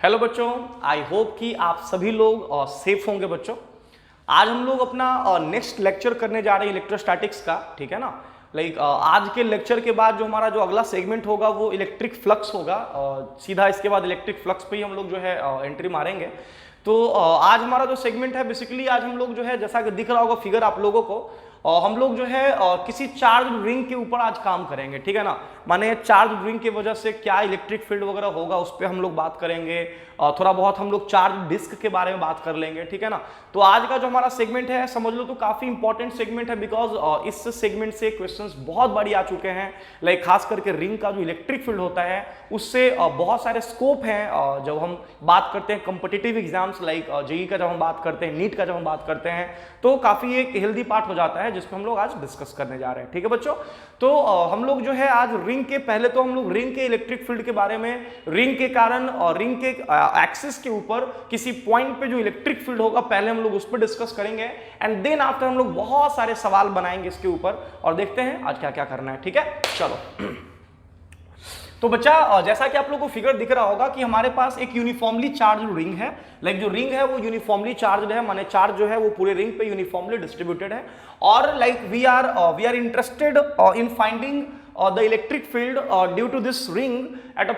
Hello बच्चों, I hope कि आप सभी लोग सेफ होंगे। बच्चों आज हम लोग अपना नेक्स्ट लेक्चर करने जा रहे हैं इलेक्ट्रोस्टैटिक्स का, ठीक है ना। आज के लेक्चर के बाद जो हमारा जो अगला सेगमेंट होगा वो इलेक्ट्रिक फ्लक्स होगा। सीधा इसके बाद इलेक्ट्रिक फ्लक्स पे ही हम लोग जो है एंट्री मारेंगे। तो आज हमारा जो सेगमेंट है बेसिकली आज हम लोग जो है जैसा कि दिख रहा होगा फिगर आप लोगों को, हम लोग जो है किसी चार्ज रिंग के ऊपर आज काम करेंगे, ठीक है ना। माने चार्ज रिंग की वजह से क्या इलेक्ट्रिक फील्ड वगैरह होगा उस पर हम लोग बात करेंगे। थोड़ा बहुत हम लोग चार्ज डिस्क के बारे में बात कर लेंगे, ठीक है ना। तो आज का जो हमारा सेगमेंट है समझ लो तो काफी इंपॉर्टेंट सेगमेंट है, बिकॉज इस सेगमेंट से क्वेश्चंस बहुत बारी आ चुके हैं। लाइक खास करके रिंग का जो इलेक्ट्रिक फील्ड होता है उससे बहुत सारे स्कोप हैं। जब हम बात करते हैं कॉम्पिटिटिव एग्जाम्स लाइक जेईई का, जब हम बात करते हैं नीट का, जब हम बात करते हैं तो काफी एक हेल्दी पार्ट हो जाता है जिसमें हम लोग आज डिस्कस करने जा रहे हैं, ठीक है बच्चों। तो हम लोग जो है आज रिंग के पहले तो हम लोग रिंग के इलेक्ट्रिक फील्ड के बारे में, रिंग के कारण और रिंग के एक्सिस के ऊपर किसी पॉइंट पे जो इलेक्ट्रिक फील्ड होगा पहले हम लोग उस पर डिस्कस करेंगे। एंड देन आफ्टर हम लोग बहुत सारे सवाल बनाएंगे इसके ऊपर और देखते हैं आज क्या क्या करना है, ठीक है। चलो तो बच्चा जैसा कि आप लोगों को फिगर दिख रहा होगा कि हमारे पास एक यूनिफॉर्मली चार्ज रिंग है। लाइक जो रिंग है वो यूनिफॉर्मली चार्ज है, माने चार्ज जो है वो पूरे रिंग पे यूनिफॉर्मली डिस्ट्रीब्यूटेड है। और like we are interested in finding the electric field due to this ring at a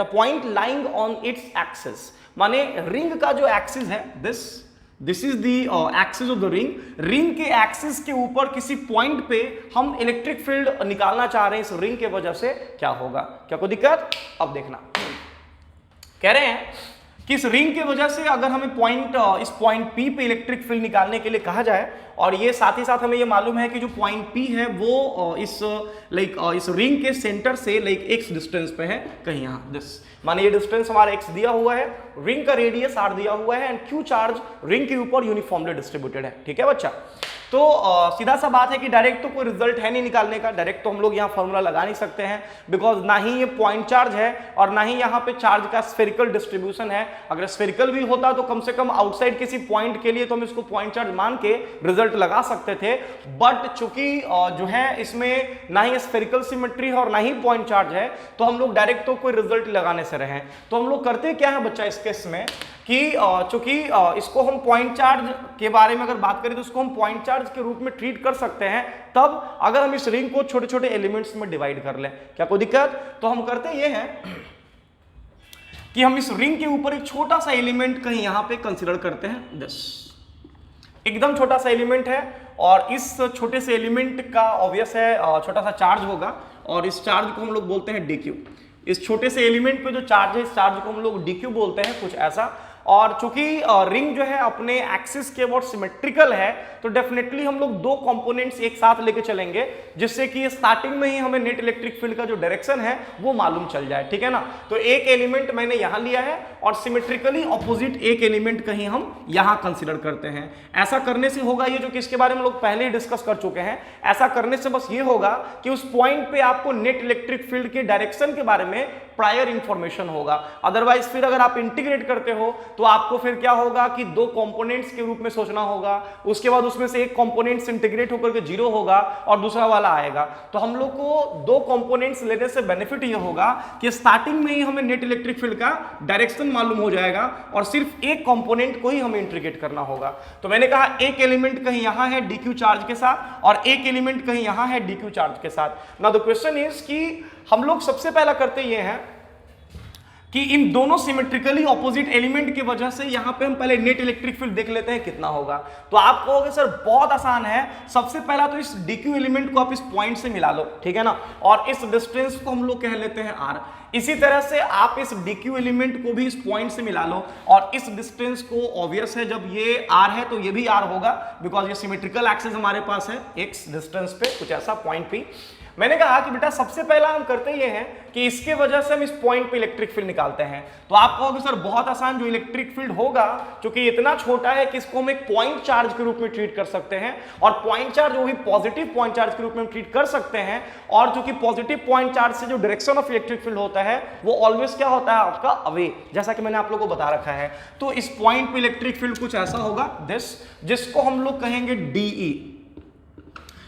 point lying on its axis। माने रिंग का जो एक्सिस है this is the axis of the ring के axis के ऊपर किसी पॉइंट पे हम इलेक्ट्रिक फील्ड निकालना चाह रहे हैं इस रिंग के वजह से, क्या होगा, क्या कोई दिक्कत। अब देखना कह रहे हैं कि इस रिंग की वजह से अगर हमें इस पॉइंट P पे इलेक्ट्रिक फील्ड निकालने के लिए कहा जाए, और ये साथ ही साथ हमें ये मालूम है कि जो पॉइंट P है वो इस रिंग के सेंटर से x डिस्टेंस पे है कहीं यहाँ, दिस माने ये डिस्टेंस हमारा x दिया हुआ है, रिंग का रेडियस r दिया हुआ है एंड q चार्ज रिंग के ऊपर यूनिफॉर्मली डिस्ट्रीब्यूटेड है, ठीक है बच्चा। तो सीधा सा बात है कि डायरेक्ट तो कोई रिजल्ट है नहीं निकालने का, डायरेक्ट तो हम लोग यहाँ फॉर्मूला लगा नहीं सकते हैं, बिकॉज ना ही ये पॉइंट चार्ज है और ना ही यहाँ पे चार्ज का स्फेरिकल डिस्ट्रीब्यूशन है। अगर स्फेरिकल भी होता तो कम से कम आउटसाइड किसी पॉइंट के लिए तो हम इसको पॉइंट चार्ज मान के रिजल्ट लगा सकते थे, बट चूंकि जो है इसमें ना ही स्फेरिकल सिमेट्री है और ना ही पॉइंट चार्ज है तो हम लोग डायरेक्ट तो कोई रिजल्ट लगाने से रहे। तो हम लोग करते क्या है बच्चा इस केस में कि चूंकि इसको हम पॉइंट चार्ज के बारे में अगर बात करें तो इसको हम पॉइंट चार्ज के रूप में ट्रीट कर सकते हैं, तब अगर हम इस रिंग को छोटे छोटे एलिमेंट्स में डिवाइड कर लें, क्या कोई दिक्कत। तो हम करते ये हैं कि हम इस रिंग के ऊपर एक छोटा सा एलिमेंट कहीं यहां पे कंसीडर करते हैं, दिस एकदम छोटा सा एलिमेंट है और इस छोटे से एलिमेंट का ऑब्वियस है छोटा सा चार्ज होगा और इस चार्ज को हम लोग बोलते हैं dq। इस छोटे से एलिमेंट पे जो चार्ज है इस चार्ज को हम लोग dq बोलते हैं, कुछ ऐसा। और चूंकि रिंग जो है अपने एक्सिस के अबाउट सिमेट्रिकल है तो डेफिनेटली हम लोग दो कंपोनेंट्स एक साथ लेके चलेंगे जिससे कि स्टार्टिंग में ही हमें नेट इलेक्ट्रिक फील्ड का जो डायरेक्शन है वो मालूम चल जाए, ठीक है ना। तो एक एलिमेंट मैंने यहां लिया है और सिमेट्रिकली ऑपोजिट एक एलिमेंट कहीं हम यहां कंसीडर करते हैं। ऐसा करने से होगा ये जो कि इसके बारे में लोग पहले ही डिस्कस कर चुके हैं, ऐसा करने से बस ये होगा कि उस पॉइंट पे आपको नेट इलेक्ट्रिक फील्ड के डायरेक्शन के बारे में प्रायर इंफॉर्मेशन होगा। अदरवाइज फिर अगर आप इंटीग्रेट करते हो तो आपको फिर क्या होगा कि दो कंपोनेंट्स के रूप में सोचना होगा, उसके बाद उसमें से एक कंपोनेंट्स इंटीग्रेट होकर के जीरो होगा और दूसरा वाला आएगा। तो हम लोग को दो कंपोनेंट्स लेने से बेनिफिट ये होगा कि स्टार्टिंग में ही हमें नेट इलेक्ट्रिक फील्ड का डायरेक्शन मालूम हो जाएगा और सिर्फ एक कंपोनेंट को ही हमें इंटीग्रेट करना होगा। तो मैंने कहा एक एलिमेंट कहीं यहां है dq चार्ज के साथ और एक एलिमेंट कहीं यहां है dq चार्ज के साथ। नाउ द क्वेश्चन इज कि हम लोग सबसे पहला करते ये हैं कि इन दोनों सिमेट्रिकली ऑपोजिट एलिमेंट की वजह से यहां पे हम पहले नेट इलेक्ट्रिक फील्ड देख लेते हैं कितना होगा। तो आप कहोगे सर बहुत आसान है, सबसे पहला तो इस dq एलिमेंट को आप इस पॉइंट से मिला लो, ठीक है ना, और इस डिस्टेंस को हम लोग कह लेते हैं r। इसी तरह से आप इस dq एलिमेंट को भी इस पॉइंट से मिला लो और इस डिस्टेंस को, ऑब्वियस है जब ये r है तो ये भी r होगा बिकॉज ये सिमेट्रिकल एक्सिस हमारे पास है x डिस्टेंस पे, कुछ ऐसा पॉइंट p। मैंने कहा कि बेटा सबसे पहला हम करते ये हैं कि इसके वजह से हम इस पॉइंट पे इलेक्ट्रिक फील्ड निकालते हैं। तो आप कहोगे सर बहुत आसान, जो इलेक्ट्रिक फील्ड होगा क्योंकि इतना छोटा है कि इसको हम एक पॉइंट चार्ज के रूप में ट्रीट कर सकते हैं और पॉइंट चार्ज वो भी पॉजिटिव पॉइंट चार्ज के रूप में हम ट्रीट कर सकते हैं। और चूंकि पॉजिटिव पॉइंट चार्ज से जो डायरेक्शन ऑफ इलेक्ट्रिक फील्ड होता है वो ऑलवेज क्या होता है आपका अवे, जैसा कि मैंने आप लोगों को बता रखा है। तो इस पॉइंट पे इलेक्ट्रिक फील्ड कुछ ऐसा होगा दिस, जिसको हम लोग कहेंगे DE।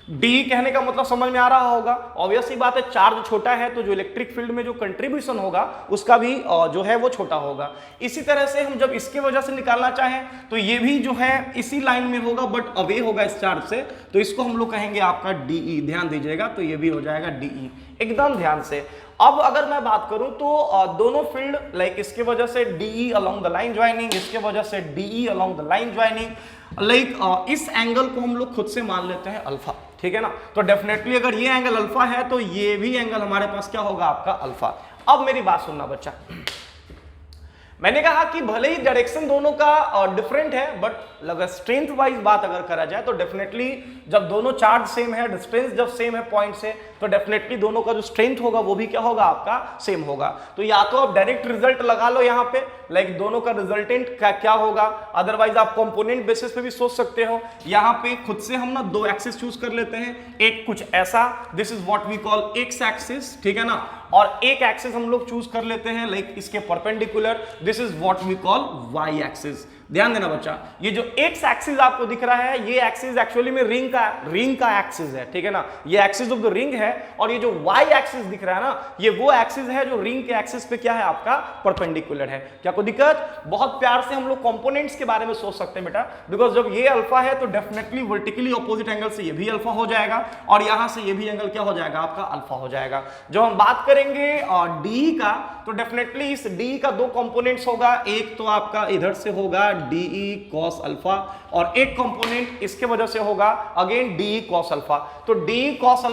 डी कहने का मतलब समझ में आ रहा होगा, ऑब्वियस सी बात है, चार्ज छोटा है तो जो इलेक्ट्रिक फील्ड में जो कंट्रीब्यूशन होगा उसका भी जो है वो छोटा होगा। इसी तरह से हम जब इसके वजह से निकालना चाहें तो ये भी जो है इसी लाइन में होगा बट अवे होगा इस चार्ज से, तो इसको हम लोग कहेंगे आपका डीई। ध्यान दीजिएगा, तो ये भी हो जाएगा डीई, एकदम ध्यान से। अब अगर मैं बात करूं तो दोनों फील्ड लाइक इसके वजह से D E along the line joining, इसके वजह से D E along the line joining, like इस एंगल को हम लोग खुद से मान लेते हैं अल्फा, ठीक है ना। तो डेफिनेटली अगर ये एंगल अल्फा है तो ये भी एंगल हमारे पास क्या होगा, आपका अल्फा। अब मेरी बात सुनना बच्चा, मैंने कहा कि भले ही डायरेक्शन दोनों का डिफरेंट है बट अगर स्ट्रेंथ वाइज बात अगर करा जाए तो डेफिनेटली जब दोनों चार्ज सेम है, डिस्टेंस जब सेम है पॉइंट से, तो डेफिनेटली दोनों का जो स्ट्रेंथ होगा वो भी क्या होगा, आपका सेम होगा। तो या तो आप डायरेक्ट रिजल्ट लगा लो यहाँ पे, लाइक दोनों का रिजल्टेंट क्या होगा, अदरवाइज आप कंपोनेंट बेसिस पे भी सोच सकते हो। यहाँ पे खुद से हम ना दो एक्सिस चूज कर लेते हैं, एक कुछ ऐसा, this is what we call X axis, ठीक है ना, और एक एक्सिस हम लोग चूज कर लेते हैं लाइक इसके perpendicular, this is what we call Y axis. ध्यान देना बच्चा, ये जो एक्स एक्सिस आपको दिख रहा है ये एक्सिस एक्चुअली में रिंग का एक्सिस है, ठीक है ना, ये एक्सिस ऑफ द रिंग है, और ये जो वाई एक्सिस दिख रहा है ना ये वो एक्सिस है जो रिंग के एक्सिस पे क्या है, आपका परपेंडिकुलर है। क्या कोई दिक्कत? बहुत प्यार से हम लोग कंपोनेंट्स के बारे में सोच सकते हैं बेटा, बिकॉज जब ये अल्फा है तो डेफिनेटली वर्टिकली ऑपोजिट एंगल से ये भी अल्फा हो जाएगा और यहां से ये भी एंगल क्या हो जाएगा, आपका अल्फा हो जाएगा। जब हम बात करेंगे डी का तो डेफिनेटली इस डी का दो कंपोनेंट्स होगा, एक तो आपका इधर से होगा डीई कॉस अल्फा और एक कंपोनेंट इसके वजह से होगा अगेन डीई कॉस अल्फा। तो डीई कॉस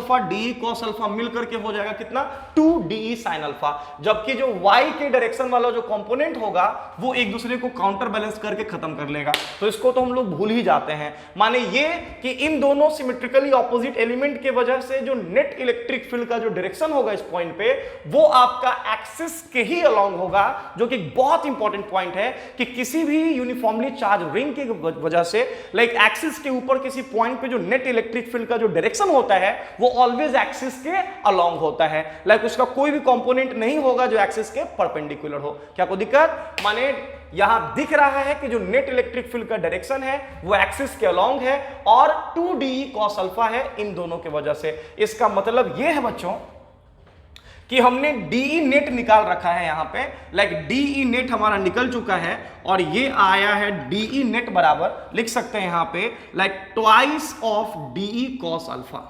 अल्फा मिलकर के हो जाएगा कितना, 2 डीई साइन अल्फा, जबकि जो y के डायरेक्शन वाला जो कंपोनेंट होगा वो एक दूसरे को काउंटर बैलेंस करके खत्म कर लेगा। तो इसको तो हम लोग भूल ही जाते हैं, माने ये कि इन दोनों सिमेट्रिकली ऑपोजिट एलिमेंट के वजह से जो नेट इलेक्ट्रिक फील्ड का जो डायरेक्शन होगा इस पॉइंट पे वो आपका एक्सिस के ही अलोंग होगा, जो कि बहुत इंपॉर्टेंट पॉइंट है कि किसी भी यूनिफॉर्मली चार्ज रिंग की वजह से लाइक एक्सिस के ऊपर किसी पॉइंट पे जो नेट इलेक्ट्रिक फील्ड का जो डायरेक्शन होता है वो ऑलवेज एक्सिस के अलोंग होता है, लाइक उसका कोई भी कंपोनेंट नहीं होगा जो एक्सिस के परपेंडिकुलर हो। क्या कोई दिक्कत? माने यहां दिख रहा है कि जो नेट इलेक्ट्रिक फील्ड का डायरेक्शन है वो एक्सिस के अलोंग है और 2d cos अल्फा है इन दोनों की वजह से। इसका मतलब यह है बच्चों कि हमने डीई नेट निकाल रखा है यहां पे, लाइक डीई नेट हमारा निकल चुका है और ये आया है डीई नेट बराबर, लिख सकते हैं यहां पे like twice of D E cos alpha.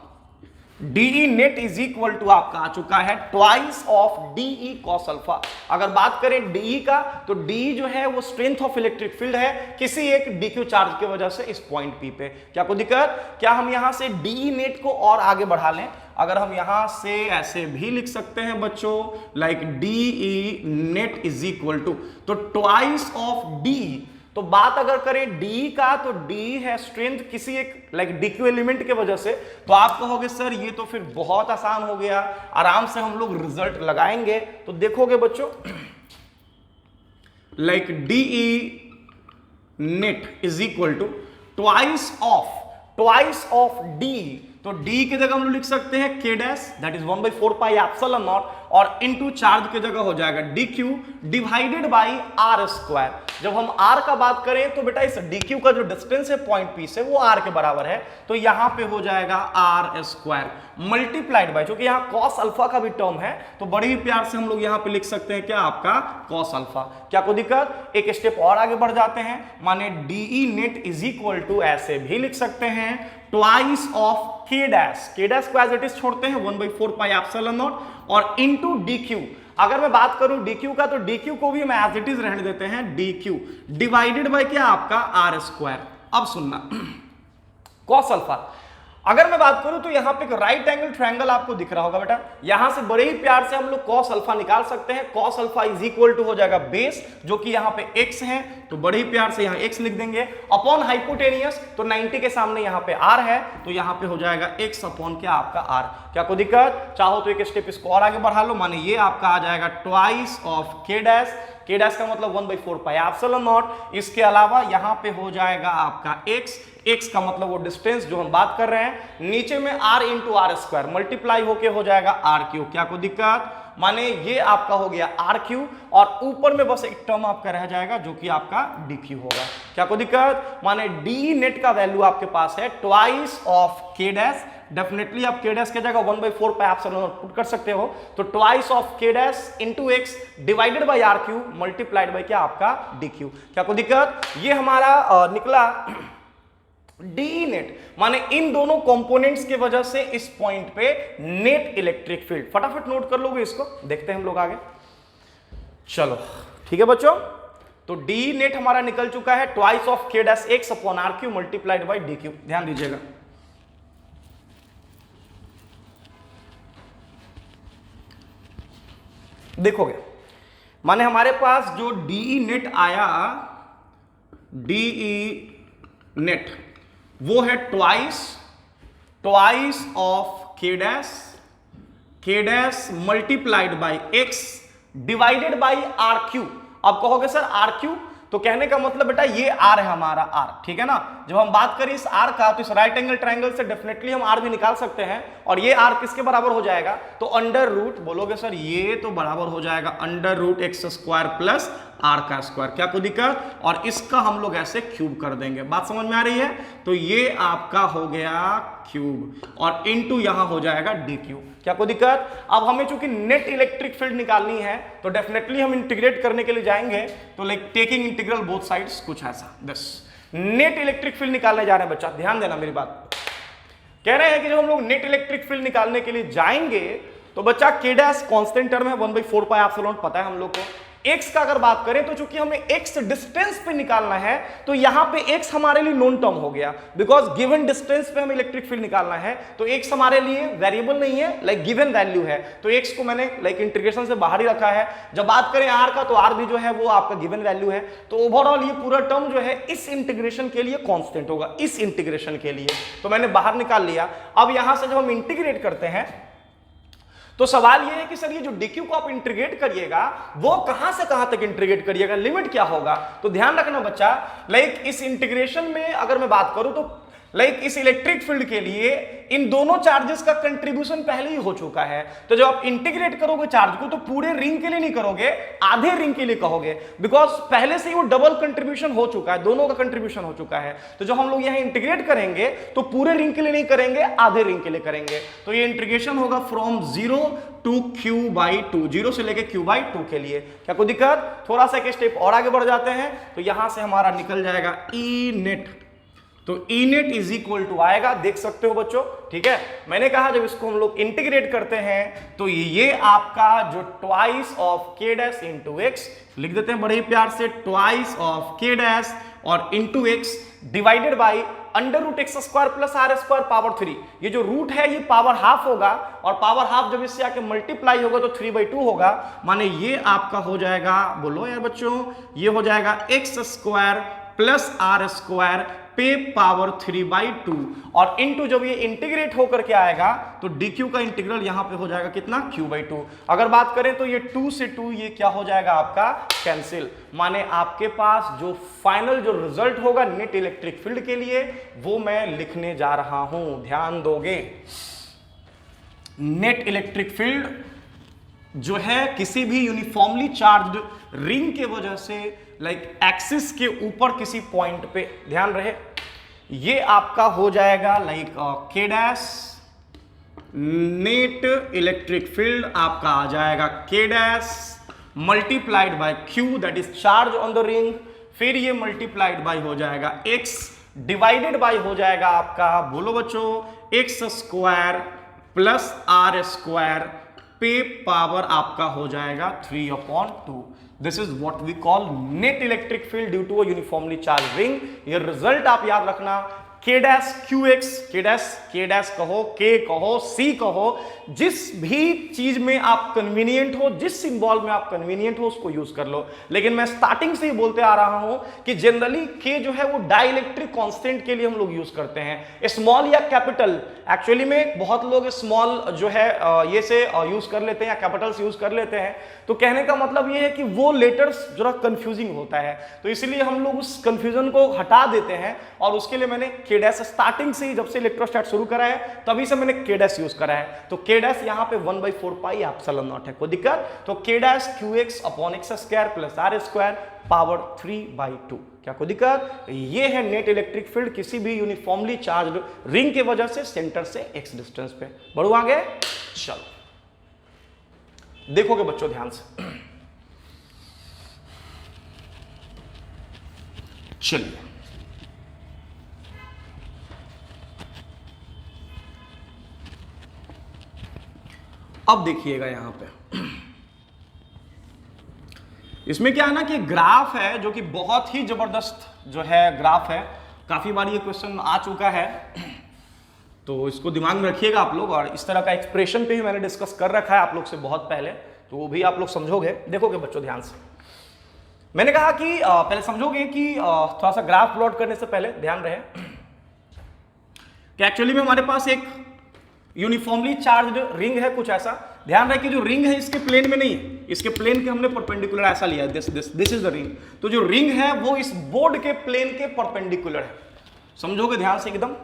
D E net is equal to आपका आ चुका है twice of D E cos alpha. अगर बात करें डीई का तो डीई जो है वो स्ट्रेंथ ऑफ इलेक्ट्रिक फील्ड है किसी एक डीक्यू चार्ज की वजह से इस पॉइंट पी पे। क्या कोई दिक्कत? क्या हम यहां से डीई नेट को और आगे बढ़ा लें? अगर हम यहां से ऐसे भी लिख सकते हैं बच्चों like D E net is equal to तो ट्वाइस ऑफ डी। तो बात अगर करें डी का तो डी है स्ट्रेंथ किसी एक लाइक डीक्यू एलिमेंट के वजह से, तो आप कहोगे सर ये तो फिर बहुत आसान हो गया, आराम से हम लोग रिजल्ट लगाएंगे। तो देखोगे बच्चों like D E net is equal to twice of D. तो d की जगह हम लोग लिख सकते हैं k dash that is 1/4 pi epsilon naught और इनटू चार्ज की जगह हो जाएगा dq divided by r square. जब हम r का बात करें तो बेटा इस dq का जो डिस्टेंस है पॉइंट p से वो r के बराबर है, तो यहां पे हो जाएगा r स्क्वायर मल्टीप्लाइड बाय, क्योंकि यहां cos अल्फा का भी टर्म है तो बड़े ही प्यार से हम लोग यहां पे लिख सकते हैं क्या आपका cos अल्फा। क्या कोई दिक्कत? एक स्टेप और आगे बढ़ जाते हैं, माने D E net is equal to ऐसे भी लिख सकते हैं ट्वाइस ऑफ k डैश को एज इट इज छोड़ते हैं 1/4 पाई एप्सिलॉन नॉट और इनटू dq। अगर मैं बात करूं dq का तो dq को भी हम एज इट इज रहने देते हैं dq डिवाइडेड बाय क्या आपका r स्क्वायर। अब सुनना cos अल्फा अगर मैं बात करूं तो यहां पे एक राइट एंगल ट्रायंगल आपको दिख रहा होगा बेटा, यहां से बड़े ही प्यार से हम लोग cos अल्फा निकाल सकते हैं। cos alpha is equal to हो जाएगा बेस जो कि यहां पे x है, तो बड़े ही प्यार से यहां x लिख देंगे अपॉन हाइपोटेनियस, तो 90 के सामने यहां पे r है तो यहां पे हो जाएगा x अपॉन क्या आपका r। क्या कोई दिक्कत? चाहो तो एक स्टेप इसको और आगे बढ़ा लो, माने ये आपका आ जाएगा ट्वाइस ऑफ k डैश का मतलब 1/4 पाई एप्सिलॉन नॉट। इसके अलावा यहां पे हो जाएगा आपका x का मतलब वो डिस्टेंस जो हम बात कर रहे हैं, नीचे में r into R square multiply होके हो जाएगा r क्यू। क्या कोई दिक्कत? माने ये आपका हो गया r क्यू और ऊपर में बस एक टर्म आपका रह जाएगा जो कि आपका dq होगा। क्या कोई दिक्कत? माने d नेट का वैल्यू आपके पास है twice of k dash definitely आप k डैश की जगह 1/4 पाई एप्सिलॉन नॉट पुट कर सकते हो। तो twice of k dash into x divided by R Q multiplied by क्या आपका dq। क्या कोई दिक्कत? ये हमारा निकला डी नेट, माने इन दोनों कंपोनेंट्स के वजह से इस पॉइंट पे नेट इलेक्ट्रिक फील्ड। फटाफट नोट कर लोगे इसको, देखते हैं हम लोग आगे। चलो ठीक है बच्चों, तो डी नेट हमारा निकल चुका है twice of k dash x upon R Q multiplied by D Q. ध्यान दीजिएगा, देखोगे माने हमारे पास जो डी नेट आया, डी नेट वो है twice of k dash multiplied by x divided by R Q. अब कहोगे सर आर क्यू, तो कहने का मतलब बेटा ये r है हमारा r, ठीक है ना। जब हम बात करें इस r का, तो इस राइट एंगल ट्रायंगल से डेफिनेटली हम r भी निकाल सकते हैं, और ये r किसके बराबर हो जाएगा? तो अंडर रूट, बोलोगे सर ये तो बराबर हो जाएगा under root x square plus r का स्क्वायर। क्या कोई दिक्कत? और इसका हम लोग ऐसे क्यूब कर देंगे। बात समझ में आ रही है? तो ये आपका हो गया क्यूब, और इनटू यहां हो जाएगा डी क्यू। क्या कोई दिक्कत? अब हमें चूंकि नेट इलेक्ट्रिक फील्ड निकालनी है, तो डेफिनेटली हम इंटीग्रेट करने के लिए जाएंगे, तो like taking integral both sides, कुछ ऐसा। बस नेट इलेक्ट्रिक फील्ड निकालने जा रहे हैं बच्चा, ध्यान देना मेरी बात। कह रहे हैं कि जब हम लोग नेट इलेक्ट्रिक फील्ड निकालने के लिए जाएंगे, तो बच्चा k डैश कांस्टेंट टर्म है 1/4 पाई एप्सिलॉन, पता है हम लोग को। x का अगर बात करें, तो चूंकि हमें x डिस्टेंस पे निकालना है, तो यहां पे x हमारे लिए नोन टर्म हो गया, बिकॉज गिवन डिस्टेंस पे हमें इलेक्ट्रिक फील्ड निकालना है, तो x हमारे लिए वेरिएबल नहीं है, लाइक गिवन वैल्यू है, तो x को मैंने लाइक इंटीग्रेशन से बाहर ही रखा है। जब बात करें r का, तो r भी जो है वो आपका गिवन वैल्यू है, तो ओवरऑल ये पूरा टर्म जो है इस इंटीग्रेशन के लिए कांस्टेंट होगा, इस इंटीग्रेशन के लिए, तो मैंने बाहर निकाल लिया। अब यहां से जब हम इंटीग्रेट करते हैं, तो सवाल यह है कि सर ये जो dq को आप इंटीग्रेट करिएगा, वो कहां से कहां तक इंटीग्रेट करिएगा, लिमिट क्या होगा? तो ध्यान रखना बच्चा, लाइक इस इंटीग्रेशन में अगर मैं बात करूं, तो लाइक इस इलेक्ट्रिक फील्ड के लिए इन दोनों चार्जेस का कंट्रीब्यूशन पहले ही हो चुका है। तो जब आप इंटीग्रेट करोगे चार्ज को, तो पूरे रिंग के लिए नहीं करोगे, आधे रिंग के लिए कहोगे, बिकॉज पहले से ही वो डबल कंट्रीब्यूशन हो चुका है, दोनों का कंट्रीब्यूशन हो चुका है। तो जब हम लोग यहाँ इंटीग्रेट करेंगे, तो पूरे रिंग के लिए नहीं करेंगे, आधे रिंग के लिए करेंगे। तो ये इंटीग्रेशन होगा फ्रॉम 0 टू q/2, 0 से लेके q/2 के लिए। क्या कोई दिक्कत? थोड़ा सा एक स्टेप और आगे बढ़ जाते हैं, तो यहां से हमारा निकल जाएगा ई नेट। तो E net is equal to आएगा, देख सकते हो बच्चों, ठीक है। मैंने कहा जब इसको हम लोग इंटीग्रेट करते हैं, तो ये आपका जो twice of k dash into X, लिख देते हैं बड़े ही प्यार से, ट्वाइस ऑफ k डैश और into x divided by under root X square plus are square power 3। ये जो रूट है ये पावर हाफ होगा, और पावर हाफ जब इससे आके मल्टीप्लाई होगा, तो 3/2 होगा, माने ये आपका हो जाएगा, बोलो यार बच्चों, ये हो जाएगा X square plus are square पे पावर 3/2, और इनटू जब ये इंटीग्रेट होकर के आएगा, तो dq का इंटीग्रल यहां पे हो जाएगा कितना, q/2। अगर बात करें तो ये 2 से 2 ये क्या हो जाएगा आपका, कैंसिल, माने आपके पास जो फाइनल जो रिजल्ट होगा नेट इलेक्ट्रिक फील्ड के लिए, वो मैं लिखने जा रहा हूं, ध्यान दोगे। नेट इलेक्ट्रिक फील्ड जो है किसी भी यूनिफॉर्मली चार्ज्ड रिंग के वजह से लाइक एक्सिस के ऊपर किसी पॉइंट पे, ध्यान रहे, ये आपका हो जाएगा like k dash, net electric field आपका आ जाएगा k dash multiplied by q, that is charge on the ring, फिर ये मल्टीप्लाइड बाय हो जाएगा x डिवाइडेड बाय हो जाएगा आपका, बोलो बच्चों, x square plus are square पे पावर आपका हो जाएगा 3/2। This is what we call net electric field due to a uniformly charge ring. ये रिजल्ट आप याद रखना, k dash qx, k dash कहो, k कहो, c कहो, जिस भी चीज में आप कन्वीनियंट हो, जिस सिंबल में आप कन्वीनियंट हो, उसको यूज कर लो। लेकिन मैं स्टार्टिंग से ही बोलते आ रहा हूं कि जनरली k जो है वो डाइलेक्ट्रिक कांस्टेंट के लिए हम लोग यूज करते हैं, स्मॉल या कैपिटल। एक्चुअली में बहुत लोग स्मॉल जो है ये से यूज कर लेते हैं या कैपिटल से यूज कर लेते हैं, तो कहने का मतलब ये है कि वो लेटर्स जरा कंफ्यूजिंग होता है, तो इसलिए हम लोग उस कंफ्यूजन को हटा देते हैं, और उसके लिए मैंने k डैश स्टार्टिंग से ही, जब से इलेक्ट्रोस्टैट शुरू करा है तभी से मैंने k डैश यूज करा है। तो k डैश यहाँ पे 1/4 पाई एप्सिलॉन नॉट है, कोई दिक्कत? तो k dash qx upon x square plus are square power 3/2। क्या कोई दिक्कत? ये है नेट इलेक्ट्रिक फील्ड किसी भी यूनिफॉर्मली चार्ज्ड रिंग के वजह से सेंटर से x डिस्टेंस पे। बढ़ो आगे, चलो देखोगे बच्चों ध्यान से। चलिए अब देखिएगा यहां पे, इसमें क्या है ना कि ग्राफ है जो कि बहुत ही जबरदस्त जो है ग्राफ है, काफी बार ये क्वेश्चन आ चुका है, तो इसको दिमाग में रखिएगा आप लोग। और इस तरह का एक्सप्रेशन पे भी मैंने डिस्कस कर रखा है आप लोग से बहुत पहले, तो वो भी आप लोग समझोगे। देखोगे बच्चों ध्यान से, मैंने कहा कि पहले समझोगे कि थोड़ा सा ग्राफ प्लॉट करने से पहले ध्यान रहे कि एक्चुअली में हमारे पास एक यूनिफॉर्मली चार्ज्ड रिंग है कुछ ऐसा। ध्यान रहे कि जो रिंग है इसके प्लेन में नहीं है, इसके प्लेन के हमने परपेंडिकुलर ऐसा लिया है, दिस इज द रिंग। तो जो रिंग है वो इस बोर्ड के प्लेन के परपेंडिकुलर है, समझोगे ध्यान से एकदम।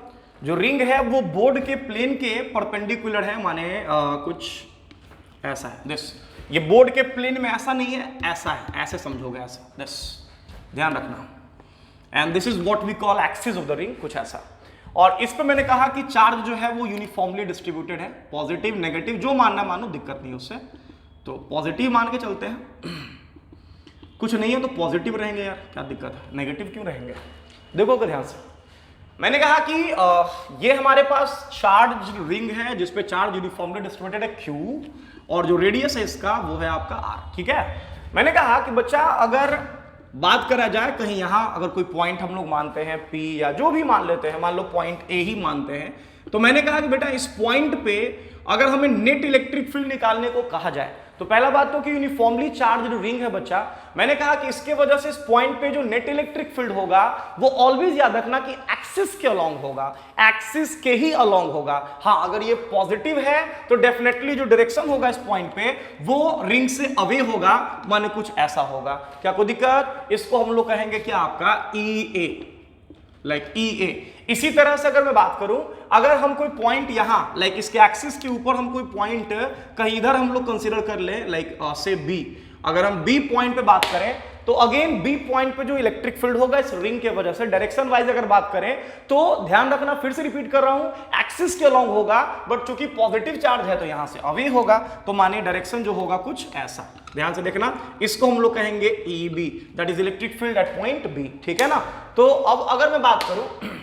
जो रिंग है वो बोर्ड के प्लेन के परपेंडिकुलर है, माने कुछ ऐसा है दिस। ये बोर्ड के प्लेन में ऐसा नहीं है, ऐसा है, ऐसे समझोगे, ऐसा दिस, ध्यान रखना। And this is what we call axis of the ring, कुछ ऐसा। और इस पे मैंने कहा कि चार्ज जो है वो यूनिफॉर्मली डिस्ट्रीब्यूटेड है, पॉजिटिव नेगेटिव जो मानना मानो, दिक्कत नहीं उससे। तो पॉजिटिव मान के चलते हैं, कुछ नहीं है तो पॉजिटिव रहेंगे यार, क्या दिक्कत है, नेगेटिव क्यों रहेंगे? देखो ध्यान से, मैंने कहा कि ये हमारे पास चार्ज रिंग है जिसपे चार्ज यूनिफॉर्मली डिस्ट्रीब्यूटेड है Q, और जो रेडियस है इसका वो है आपका R, ठीक है। मैंने कहा कि बच्चा अगर बात करा जाए कहीं यहां अगर कोई पॉइंट हम लोग मानते हैं P या जो भी मान लेते हैं, मान लो पॉइंट A ही मानते हैं, तो मैंने कहा कि बेटा इस पॉइंट पे अगर हमें नेट इलेक्ट्रिक फील्ड निकालने को कहा जाए, तो पहला बात तो कि यूनिफॉर्मली चार्ज्ड रिंग है बच्चा, मैंने कहा कि इसके वजह से इस पॉइंट पे जो नेट इलेक्ट्रिक फील्ड होगा वो ऑलवेज याद रखना कि एक्सिस के अलोंग होगा, एक्सिस के ही अलोंग होगा। हाँ, अगर ये पॉजिटिव है तो डेफिनेटली जो डायरेक्शन होगा इस पॉइंट पे वो रिंग से अवे होगा, माने कुछ ऐसा होगा। क्या कोई दिक्कत? इसको हम लोग कहेंगे क्या, आपका EA, लाइक EA। इसी तरह से अगर मैं बात करूं, अगर हम कोई पॉइंट यहां लाइक इसके एक्सिस के ऊपर हम कोई पॉइंट कहीं इधर हम लोग कंसीडर कर ले, लाइक से B, अगर हम B पॉइंट पे बात करें तो अगेन B पॉइंट पे जो इलेक्ट्रिक फील्ड होगा इस रिंग के वजह से, डायरेक्शन वाइज अगर बात करें तो ध्यान रखना, फिर से रिपीट कर रहा हूं, एक्सिस के अलोंग होगा, बट चूंकि पॉजिटिव चार्ज है तो यहां से अवे होगा, तो माने डायरेक्शन जो होगा कुछ ऐसा। ध्यान से देखना, इसको हम लोग कहेंगे EB, that is electric field at point B, ठीक है ना। तो अब अगर मैं बात करूं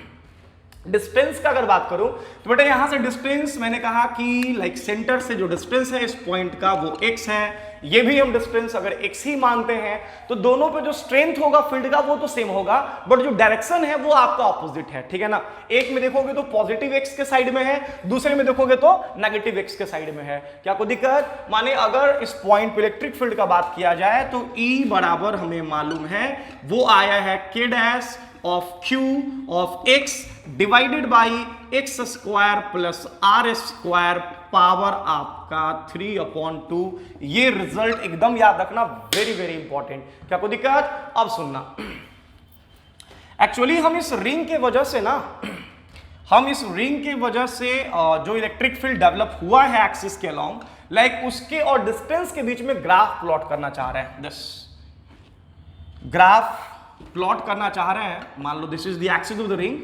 डिस्टेंस का, अगर बात करूं तो बेटा यहां से डिस्टेंस मैंने कहा कि लाइक सेंटर से जो डिस्टेंस है इस पॉइंट का वो x है, ये भी हम डिस्टेंस अगर x ही मानते हैं तो दोनों पे जो स्ट्रेंथ होगा फील्ड का वो तो सेम होगा, बट जो डायरेक्शन है वो आपका ऑपोजिट है, ठीक है ना। एक में देखोगे तो पॉजिटिव x के साइड में है, दूसरे में देखोगे तो नेगेटिव x के साइड में है। क्या कोई दिक्कत? माने अगर इस पॉइंट पे इलेक्ट्रिक फील्ड का बात किया जाए तो E बराबर हमें मालूम है वो आया है K dash of Q of x divided by x square plus R square power आपका 3/2। ये रिजल्ट एकदम याद रखना, वेरी वेरी इंपॉर्टेंट। क्या कोई दिक्कत? अब सुनना, एक्चुअली हम इस रिंग के वजह से ना, हम इस रिंग के वजह से जो इलेक्ट्रिक फील्ड डेवलप हुआ है एक्सिस के अलोंग, लाइक उसके और डिस्टेंस के बीच में ग्राफ प्लॉट करना चाह रहे हैं। दिस ग्राफ प्लॉट करना चाह रहे हैं, मान लो this is the axis of the ring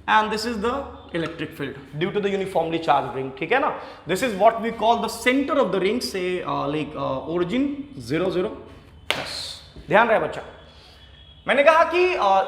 and this is the electric field due to the uniformly charged ring, ठीक है ना। this is what we call the center of the ring, say like origin 0 0। yes, ध्यान रहे बच्चा, मैंने कहा कि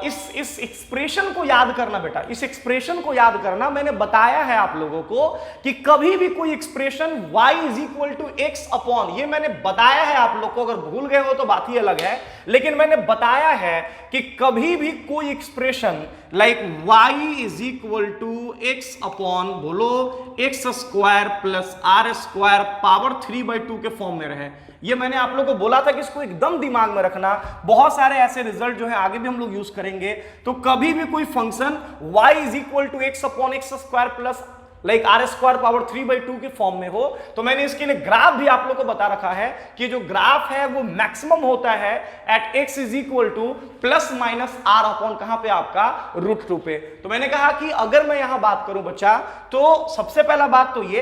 इस एक्सप्रेशन को याद करना बेटा, इस एक्सप्रेशन को याद करना। मैंने बताया है आप लोगों को कि कभी भी कोई expression y is equal to x upon, ये मैंने बताया है आप लोग को, अगर भूल गए हो तो बात ही अलग है, लेकिन मैंने बताया है कि कभी भी कोई expression like y is equal to x upon, बोलो x square plus R square power 3/2 के फॉर्म में रहे। ये मैंने आप लोगों को बोला था कि इसको एकदम दिमाग में रखना, बहुत सारे ऐसे रिजल्ट जो है आगे भी हम लोग यूज करेंगे। तो कभी भी कोई function y is equal to x upon x square plus like R square power 3/2 के फॉर्म में हो, तो मैंने इसके लिए ग्राफ भी आप लोग को बता रखा है कि जो ग्राफ है वो मैक्सिमम होता है at x is equal to plus minus R upon कहां पे, आपका √2 पे। तो मैंने कहा कि अगर मैं यहां बात करूं बच्चा, तो सबसे पहला बात तो ये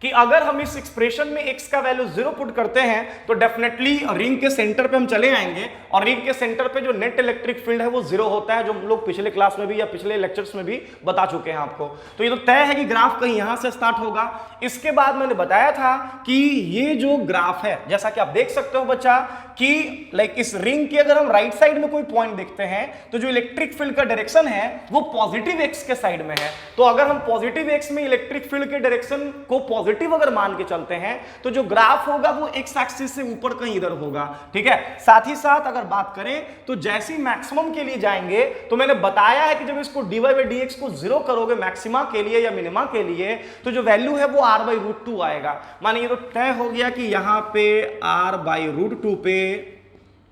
कि अगर हम इस एक्सप्रेशन में x का वैल्यू 0 पुट करते हैं तो डेफिनेटली रिंग के सेंटर पे हम चले आएंगे और रिंग के सेंटर पे जो नेट इलेक्ट्रिक फील्ड है वो 0 होता है, जो हम लोग पिछले क्लास में भी या पिछले लेक्चर्स में भी बता चुके हैं आपको। तो ये तो तय है कि ग्राफ कहीं यहां से स्टार्ट होगा। इसके बाद मैंने बताया था कि ये जो ग्राफ है, जैसा कि आप देख सकते हो बच्चा कि लाइक इस रिंग के अगर हम राइट साइड में कोई पॉइंट देखते हैं तो जो इलेक्ट्रिक फील्ड का डायरेक्शन है वो पॉजिटिव एक्स के साइड में है। तो अगर हम पॉजिटिव एक्स में इलेक्ट्रिक फील्ड के डायरेक्शन को पॉजिटिव अगर मान के चलते हैं तो जो ग्राफ होगा वो एक्स एक्सिस से ऊपर कहीं इधर होगा, ठीक है। साथ ही साथ अगर बात करें तो जैसे ही मैक्सिमम के लिए जाएंगे तो मैंने बताया है कि जब इसको dy by dx को 0 करोगे मैक्सिमा के लिए या मिनिमा के लिए तो जो वैल्यू है वो r/√2 आएगा। माने ये तो तय हो गया कि यहां पे r/√2 पे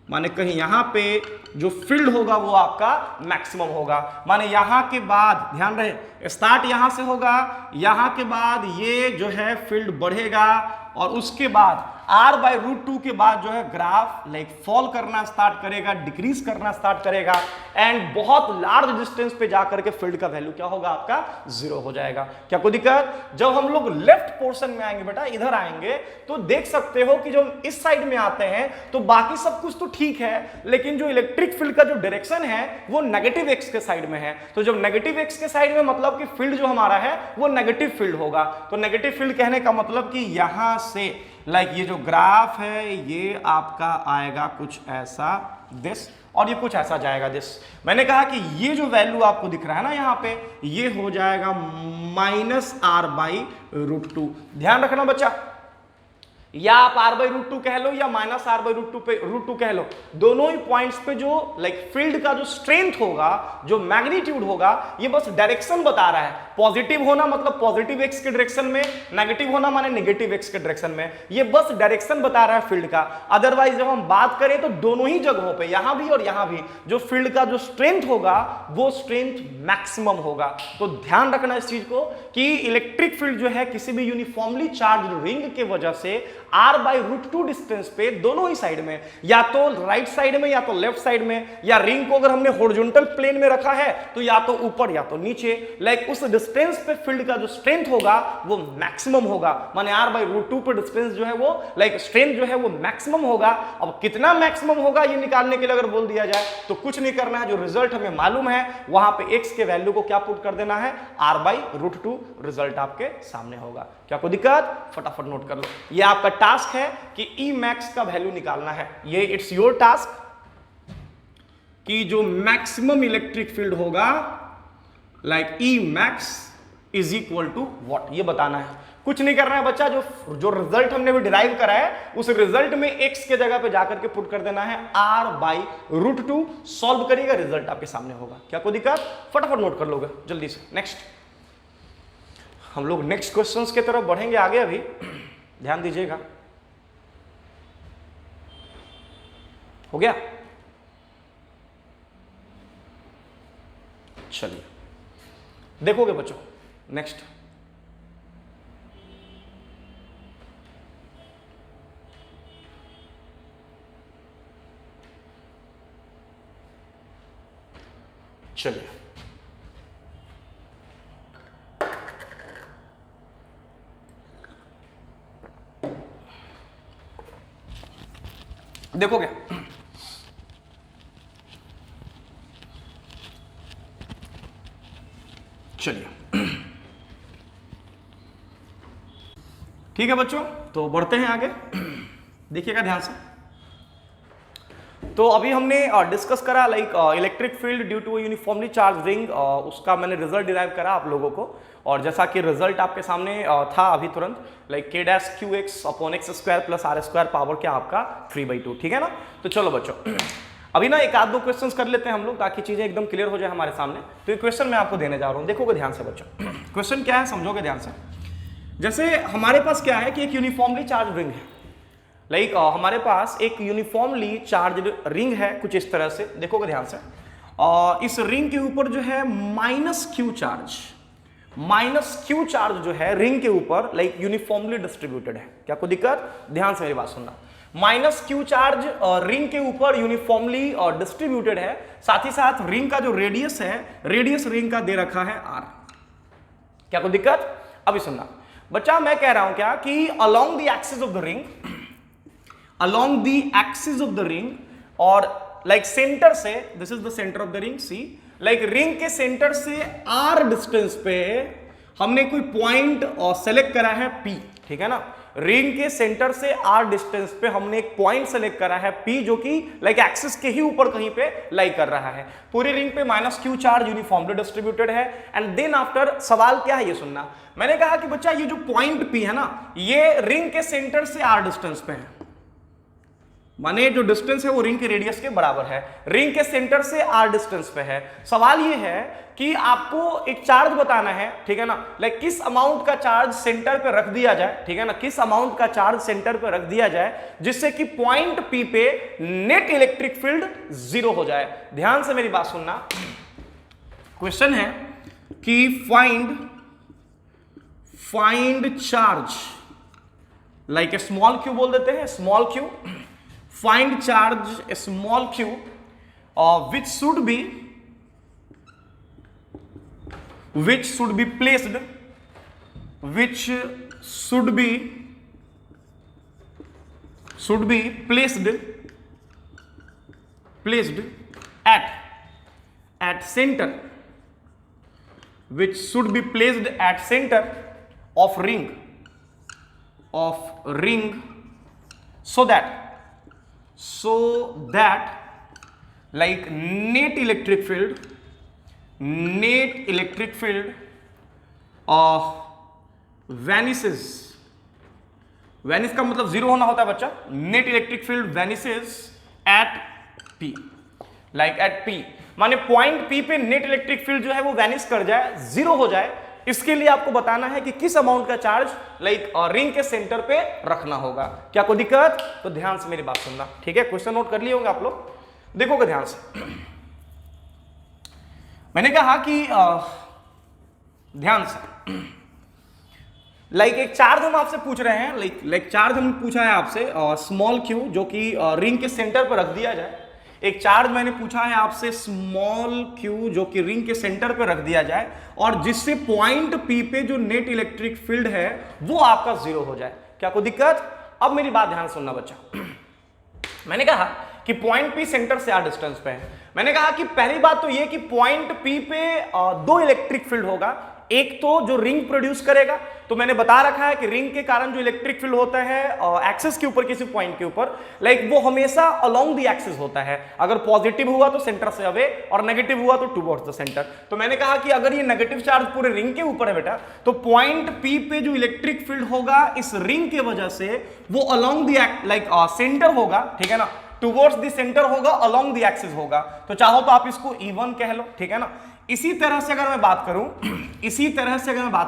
माने कहीं यहां पे जो फील्ड होगा वो आपका मैक्सिमम होगा। माने यहां के बाद ध्यान रहे स्टार्ट यहां से होगा, यहां के बाद ये जो है फील्ड बढ़ेगा और उसके बाद r/√2 के बाद जो है ग्राफ लाइक फॉल करना स्टार्ट करेगा, डिक्रीज करना स्टार्ट करेगा एंड बहुत लार्ज डिस्टेंस पे जाकर के फील्ड का वैल्यू क्या होगा आपका 0 हो जाएगा। क्या कोई दिक्कत? जब हम लोग लेफ्ट पोर्शन में आएंगे बेटा, इधर आएंगे तो देख सकते हो कि जब इस साइड में आते हैं तो बाकी सब कुछ तो ठीक है, लेकिन जो इलेक्ट्रिक फील्ड का जो डायरेक्शन है वो नेगेटिव एक्स के साइड में है। तो जब नेगेटिव एक्स के साइड में मतलब कि फील्ड जो हमारा है वो नेगेटिव फील्ड होगा। तो नेगेटिव फील्ड कहने का मतलब कि यहां से लाइक ये जो ग्राफ है ये आपका आएगा कुछ ऐसा दिस और ये कुछ ऐसा जाएगा दिस। मैंने कहा कि ये जो वैल्यू आपको दिख रहा है ना यहाँ पे ये हो जाएगा -r/√2। ध्यान रखना बच्चा, या आप r/√2 कह लो या -r/√2 कह लो, दोनों ही पॉइंट्स पे जो लाइक फील्ड का जो स्ट्रेंथ होगा, जो मैग्नीट्यूड होगा, ये बस डायरेक्शन बता रहा है। पॉजिटिव होना मतलब पॉजिटिव एक्स के डायरेक्शन में, नेगेटिव होना माने नेगेटिव एक्स के डायरेक्शन में, ये बस डायरेक्शन बता रहा है फील्ड का। अदरवाइज जब हम बात करें तो दोनों ही जगहों पे, यहां भी और यहां भी, जो फील्ड का जो स्ट्रेंथ होगा वो स्ट्रेंथ मैक्सिमम होगा। तो ध्यान रखना इस चीज को कि इलेक्ट्रिक फील्ड जो है किसी भी यूनिफॉर्मली चार्ज रिंग के वजह से r/√2 डिस्टेंस पे दोनों ही साइड में, या तो राइट साइड में या तो लेफ्ट साइड में, या रिंग को अगर हमने हॉरिजॉन्टल प्लेन में रखा है तो या तो ऊपर या तो नीचे, लाइक उस डिस्टेंस पे फील्ड का जो स्ट्रेंथ होगा वो मैक्सिमम होगा। माने r/√2 पे डिस्टेंस जो है वो लाइक स्ट्रेंथ जो है वो मैक्सिमम होगा। अब कितना मैक्सिमम होगा ये निकालने के लिए अगर बोल दिया जाए तो कुछ नहीं करना है, जो रिजल्ट हमें मालूम है वहां पे x के वैल्यू को क्या पुट कर देना है, r/√2 रिजल्ट आपके सामने होगा। क्या कोई दिक्कत? फटाफट नोट कर लो। ये आपका टास्क है कि E max का वैल्यू निकालना है। ये इट्स योर टास्क कि जो मैक्सिमम इलेक्ट्रिक फील्ड होगा like E max is equal to what, ये बताना है। कुछ नहीं करना है बच्चा, जो रिजल्ट हमने भी डिराइव करा है उस रिजल्ट में x के जगह पे जाकर के पुट कर देना है r/√2। सॉल्व करिएगा, रिजल्ट आपके सामने होगा। क्या कोई दिक्कत? फटाफट नोट कर लोगे जल्दी से। नेक्स्ट हम लोग नेक्स्ट क्वेश्चंस की तरफ बढ़ेंगे आगे, अभी ध्यान दीजिएगा। हो गया? चलिए देखोगे बच्चों नेक्स्ट। चलिए देखोगे, चलिए ठीक है बच्चों, तो बढ़ते हैं आगे। देखिएगा ध्यान से। तो अभी हमने डिस्कस करा like electric field due to uniformly charge ring, उसका मैंने रिजल्ट डिराइव करा आप लोगों को, और जैसा कि रिजल्ट आपके सामने था अभी तुरंत, लाइक k'(q(x)/x² + r² पावर क्या आपका 3/2, ठीक है ना। तो चलो बच्चों अभी ना एक आध दो क्वेश्चंस कर लेते हैं हम लोग ताकि चीजें एकदम क्लियर हो जाए हमारे सामने। तो ये क्वेश्चन मैं आपको देने जा रहा हूं, देखोगे ध्यान से बच्चों। क्वेश्चन क्या है समझोगे ध्यान से। जैसे हमारे पास क्या है कि एक यूनिफॉर्मली चार्ज रिंग है, लाइक हमारे पास एक यूनिफॉर्मली चार्ज रिंग है कुछ इस तरह से, देखोगे ध्यान से। इस रिंग के ऊपर जो है -q चार्ज जो है रिंग के ऊपर लाइक यूनिफॉर्मली डिस्ट्रीब्यूटेड है। क्या कोई दिक्कत? ध्यान से मेरी बात सुनना। -q चार्ज रिंग के ऊपर यूनिफॉर्मली डिस्ट्रीब्यूटेड है, साथ ही साथ रिंग का जो रेडियस है, रेडियस रिंग का दे रखा है r। क्या कोई दिक्कत? अभी सुनना, बच्चा मैं कह रहा हूं क्या कि along the axis of the ring, along the axis of the ring और लाइक सेंटर से, this is the center of the ring C, like ring के सेंटर से आर डिस्टेंस पे हमने कोई पॉइंट और सेलेक्ट करा है P, ठीक है ना। रिंग के सेंटर से आर डिस्टेंस पे हमने एक पॉइंट सेलेक्ट करा है P जो कि लाइक एक्सिस के ही ऊपर कहीं पे लाई कर रहा है। पूरी रिंग पे -q चार्ज यूनिफॉर्मली डिस्ट्रीब्यूटेड है। एंड देन आफ्टर सवाल क्या है ये सुनना, मैंने कहा कि बच्चा ये जो पॉइंट P है ना, ये रिंग के सेंटर से आर डिस्टेंस पे है, माने जो डिस्टेंस है वो रिंग के रेडियस के बराबर है, रिंग के सेंटर से आर डिस्टेंस पे है। सवाल ये है कि आपको एक चार्ज बताना है, ठीक है ना, लाइक किस अमाउंट का चार्ज सेंटर पे रख दिया जाए, ठीक है ना, किस अमाउंट का चार्ज सेंटर पे रख दिया जाए जिससे कि पॉइंट P पे नेट इलेक्ट्रिक फील्ड 0 हो जाए। ध्यान से मेरी बात सुनना, क्वेश्चन है कि find charge, like a small q बोल देते हैं, small q, find charge a small q which should be placed at center, which should be placed at center of ring so that like net electric field vanishes, vanish का मतलब 0 होना होता है बच्चा, net electric field vanishes at P, like at P, माने point P पे net electric field जो है वो वैनिश कर जाए, 0 हो जाए। इसके लिए आपको बताना है कि किस अमाउंट का चार्ज लाइक रिंग के सेंटर पे रखना होगा। क्या कोई दिक्कत? तो ध्यान से मेरी बात सुनना, ठीक है। क्वेश्चन नोट कर लिए होंगे आप लोग, देखोगे ध्यान से। मैंने कहा कि ध्यान से, लाइक एक चार्ज हम आपसे पूछ रहे हैं, लाइक चार्ज हमने पूछा है आपसे स्मॉल q जो कि रिंग के सेंटर पर रख दिया जाए। एक चार्ज मैंने पूछा है आपसे स्मॉल q जो कि रिंग के सेंटर पे रख दिया जाए और जिससे पॉइंट P पे जो नेट इलेक्ट्रिक फील्ड है वो आपका 0 हो जाए। क्या कोई दिक्कत? अब मेरी बात ध्यान सुनना बच्चा। मैंने कहा कि पॉइंट P सेंटर से आर डिस्टेंस पे है। मैंने कहा कि पहली बात तो ये कि पॉइंट P पे 2 इलेक्ट्रिक फील्ड होगा, एक तो जो रिंग प्रोड्यूस करेगा, तो मैंने बता रखा है कि रिंग के कारण जो इलेक्ट्रिक फील्ड होता है एक्सिस के ऊपर, किसी पॉइंट के ऊपर, लाइक वो हमेशा अलोंग द एक्सिस होता है। अगर पॉजिटिव हुआ तो सेंटर से अवे और नेगेटिव हुआ तो टुवर्ड्स द सेंटर। तो मैंने कहा कि अगर ये नेगेटिव चार्ज पूरे रिंग के ऊपर है बेटा, तो पॉइंट P पे जो इलेक्ट्रिक फील्ड होगा इस रिंग के वजह से वो अलोंग द लाइक सेंटर होगा, ठीक है ना, टुवर्ड्स द सेंटर होगा, अलोंग द एक्सिस होगा। तो चाहो तो आप इसको E1 कह लो, ठीक है ना। इसी तरह से अगर मैं बात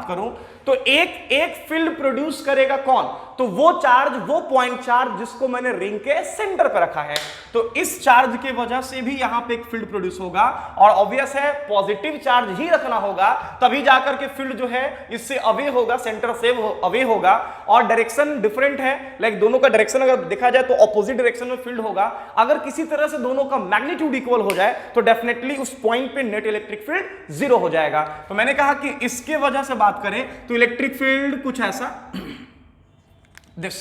करूं तो एक फील्ड प्रोड्यूस करेगा कौन? तो वो चार्ज, वो पॉइंट चार्ज जिसको मैंने रिंग के सेंटर पर रखा है। तो इस चार्ज के वजह से भी यहां पे एक फील्ड प्रोड्यूस होगा और ऑब्वियस है पॉजिटिव चार्ज ही रखना होगा, तभी जाकर के फील्ड जो है इससे अवे होगा, सेंटर से अवे होगा। और डायरेक्शन डिफरेंट है, लाइक दोनों का डायरेक्शन अगर देखा जाए तो ऑपोजिट डायरेक्शन में फील्ड होगा। अगर किसी तरह से दोनों का मैग्नीट्यूड इक्वल हो जाए तो डेफिनेटली उस पॉइंट पे नेट इलेक्ट्रिक फील्ड 0 हो जाएगा। तो मैंने कहा कि इसके वजह से बात करें तो इलेक्ट्रिक फील्ड कुछ ऐसा, दिस,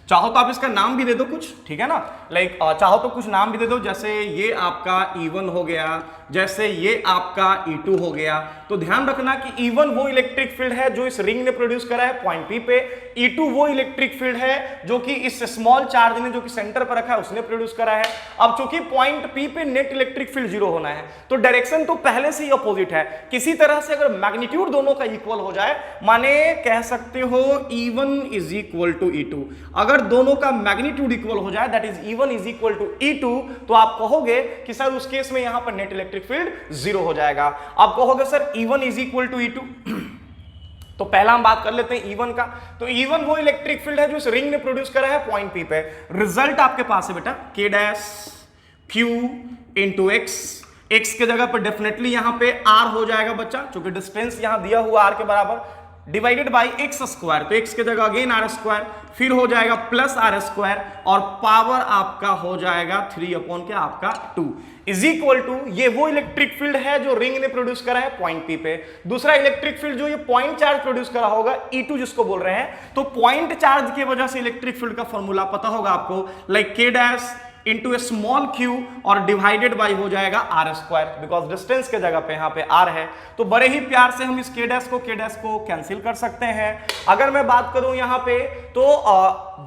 चाहो तो आप इसका नाम भी दे दो कुछ, ठीक है ना, लाइक चाहो तो कुछ नाम भी दे दो, जैसे ये आपका E1 हो गया, जैसे ये आपका E2 हो गया। तो ध्यान रखना कि E1 वो इलेक्ट्रिक फील्ड है जो इस रिंग ने प्रोड्यूस करा है पॉइंट P पे, E2 वो इलेक्ट्रिक फील्ड है जो कि इस स्मॉल चार्ज ने जो कि सेंटर पर रखा है उसने प्रोड्यूस करा है। अब चूंकि पॉइंट P पे नेट इलेक्ट्रिक फील्ड 0 होना है तो डायरेक्शन तो पहले से ही अपोजिट है। किसी तरह से अगर मैग्नीट्यूड दोनों का इक्वल हो जाए, माने कह सकते हो E1 is equal to E2, अगर दोनों का मैग्नीट्यूड इक्वल हो जाए, that is E1 is equal to E2, तो आप कहोगे कि सर उस केस में यहां पर नेट इलेक्ट्रिक फील्ड 0 हो जाएगा। आप कहोगे sir E1 is equal to E2, तो पहला हम बात कर लेते हैं E1 का। तो E1 वो इलेक्ट्रिक फील्ड है जो इस रिंग ने प्रोड्यूस करा है पॉइंट P पे। रिजल्ट आपके पास है बेटा K dash Q into X, X के जगह पर डेफिनेटली यहां पे R हो जाएगा बच्चा, क्योंकि डिस्टेंस यहां दिया हुआ R के बराबर। डिवाइडेड बाई एक्स स्क्वायर, तो एक्स की जगह अगेन आर स्क्वायर, फिर हो जाएगा प्लस आर स्क्वायर और पावर आपका हो जाएगा 3 अपॉन क्या आपका 2 इज इक्वल टू, ये वो इलेक्ट्रिक फील्ड है जो रिंग ने प्रोड्यूस करा है पॉइंट पी पे, दूसरा इलेक्ट्रिक फील्ड जो ये पॉइंट चार्ज प्रोड्यूस करा होगा E2 जिसको बोल रहे हैं, तो पॉइंट चार्ज की वजह से इलेक्ट्रिक फील्ड का फॉर्मूला पता होगा आपको, लाइक k डैश इंटू ए स्मॉल क्यू और डिवाइडेड बाई हो जाएगा आर स्क्वायर, बिकॉज डिस्टेंस के जगह पे यहाँ पे आर है, तो बड़े ही प्यार से हम इस k डैश को कैंसिल कर सकते हैं। अगर मैं बात करूं यहाँ पे तो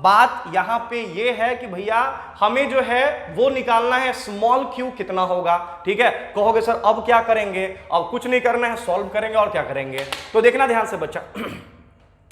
बात यहाँ पे ये है कि भैया हमें जो है वो निकालना है स्मॉल क्यू कितना होगा, ठीक है। कहोगे सर अब क्या करेंगे, अब कुछ नहीं करना है, सॉल्व करेंगे और क्या करेंगे, तो देखना ध्यान से बच्चा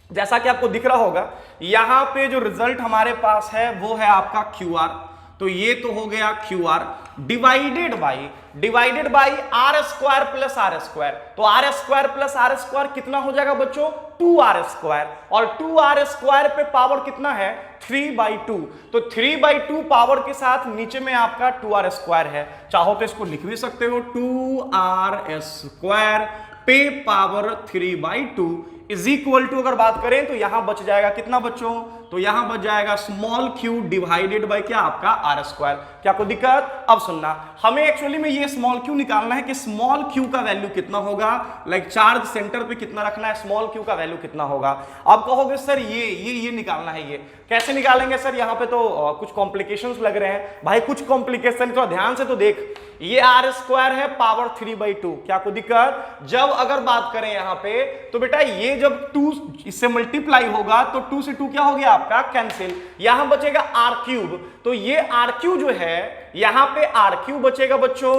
जैसा कि आपको दिख रहा होगा यहाँ पे जो रिजल्ट हमारे पास है वो है आपका क्यू आर, तो ये तो हो गया q r divided by are square plus are square, तो r square plus are square कितना हो जाएगा बच्चों 2r स्क्वायर, और 2r स्क्वायर पे पावर कितना है 3/2, तो 3/2 पावर के साथ नीचे में आपका 2r स्क्वायर है, चाहो तो इसको लिख भी सकते हो 2r स्क्वायर पे पावर 3/2 इज इक्वल टू, अगर बात करें तो यहां बच जाएगा कितना बच्चों, तो यहां बच जाएगा स्मॉल क्यू डिवाइडेड बाय क्या आपका आर स्क्वायर। क्या कोई दिक्कत, अब सुनना, हमें एक्चुअली में ये स्मॉल क्यू निकालना है कि स्मॉल क्यू का वैल्यू कितना होगा, लाइक चार्ज सेंटर पे कितना रखना है, स्मॉल क्यू का वैल्यू कितना होगा। अब कहोगे सर ये निकालना है, ये कैसे निकालेंगे सर, यहाँ पे तो कुछ कॉम्प्लिकेशंस लग रहे हैं। भाई कुछ कॉम्प्लिकेशन तो ध्यान से तो देख, ये आर स्क्वायर है पावर 3/2, क्या कोई दिक्कत, जब अगर बात करें यहाँ पे तो बेटा ये जब 2 इससे मल्टीप्लाई होगा तो 2 से 2 क्या हो गया आपका कैंसिल, यहां बचेगा आर क्यूब, तो ये आर क्यूब जो है यहां पे आर क्यूब बचेगा बच्चों,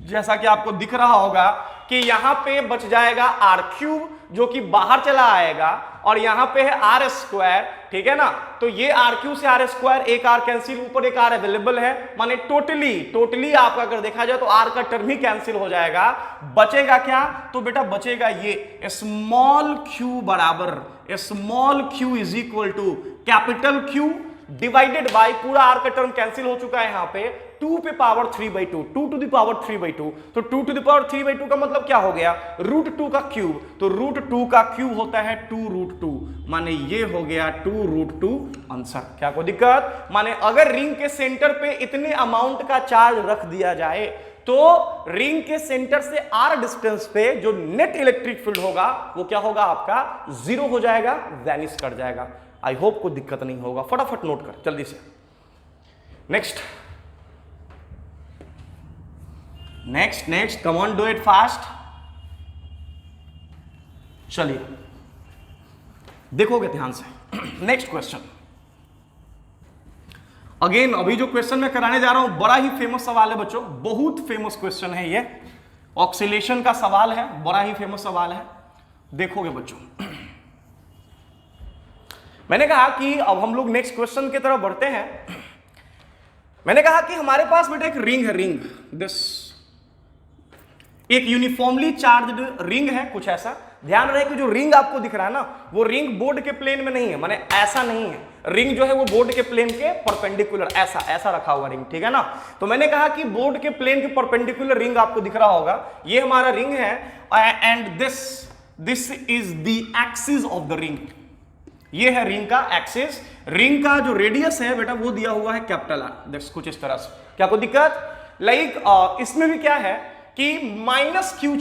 जैसा कि आपको दिख रहा होगा कि यहां पे बच जाएगा आर क्यूब जो कि बाहर चला आएगा, और यहां पे है आर स्क्वायर, ठीक है ना, तो ये आर क्यू से आर स्क्वायर, एक आर कैंसिल, ऊपर एक आर अवेलेबल है, माने टोटली आपका अगर देखा जाए तो आर का टर्म ही कैंसिल हो जाएगा, बचेगा क्या, तो बेटा बचेगा ये स्मॉल क्यू बराबर small Q is equal to capital Q divided by, पूरा आर का टर्म कैंसिल हो चुका है यहाँ पे, 2 पे पावर 3/2, 2 टू द पावर 3/2, तो 2 टू द पावर 3/2 का मतलब क्या हो गया √2 का क्यूब, तो √2 का क्यूब होता है 2√2, माने ये हो गया 2√2 आंसर। क्या कोई दिक्कत, माने अगर रिंग के सेंटर पे इतने अमाउंट का चार्ज रख दिया जाए तो रिंग के सेंटर से आर डिस्टेंस पे जो नेट इलेक्ट्रिक फील्ड होगा वो क्या होगा आपका 0 हो जाएगा, वैनिश कर जाएगा। आई होप कोई दिक्कत नहीं होगा, फटाफट नोट कर जल्दी से। Next come on, do it fast. चलिए देखोगे ध्यान से नेक्स्ट क्वेश्चन। अगेन अभी जो क्वेश्चन मैं कराने जा रहा हूं बड़ा ही फेमस सवाल है बच्चों, बहुत फेमस क्वेश्चन है ये, ऑक्सीलेशन का सवाल है, बड़ा ही फेमस सवाल है, देखोगे बच्चों। मैंने कहा कि अब हम लोग नेक्स्ट क्वेश्चन की तरफ बढ़ते हैं। मैंने कहा कि हमारे पास बेटा एक रिंग है, रिंग दिस एक यूनिफॉर्मली चार्ज्ड रिंग है, कुछ ऐसा। ध्यान रहे कि जो रिंग आपको दिख रहा है ना वो रिंग बोर्ड के प्लेन में नहीं है, माने ऐसा नहीं है, रिंग जो है वो बोर्ड के प्लेन के परपेंडिकुलर ऐसा रखा हुआ रिंग, ठीक है ना। तो मैंने कहा कि बोर्ड के प्लेन के परपेंडिकुलर रिंग आपको दिख रहा होगा, ये हमारा रिंग है, and this is the axis of the ring, ये है रिंग का एक्सिस। रिंग का जो रेडियस है बेटा वो दिया हुआ है कैपिटल आर, देखो कुछ इस तरह से। क्या कोई दिक्कत, लाइक इसमें भी क्या है कि माइनस क्यू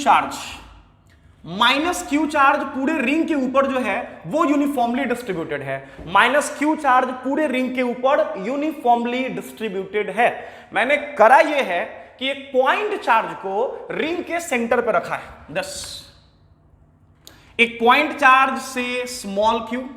चार्ज पूरे रिंग के ऊपर जो है वो यूनिफॉर्मली डिस्ट्रीब्यूटेड है, माइनस क्यू चार्ज पूरे रिंग के ऊपर यूनिफॉर्मली डिस्ट्रीब्यूटेड है। मैंने करा ये है कि एक पॉइंट चार्ज को रिंग के सेंटर पर रखा है, दस एक पॉइंट चार्ज से स्मॉल क्यू,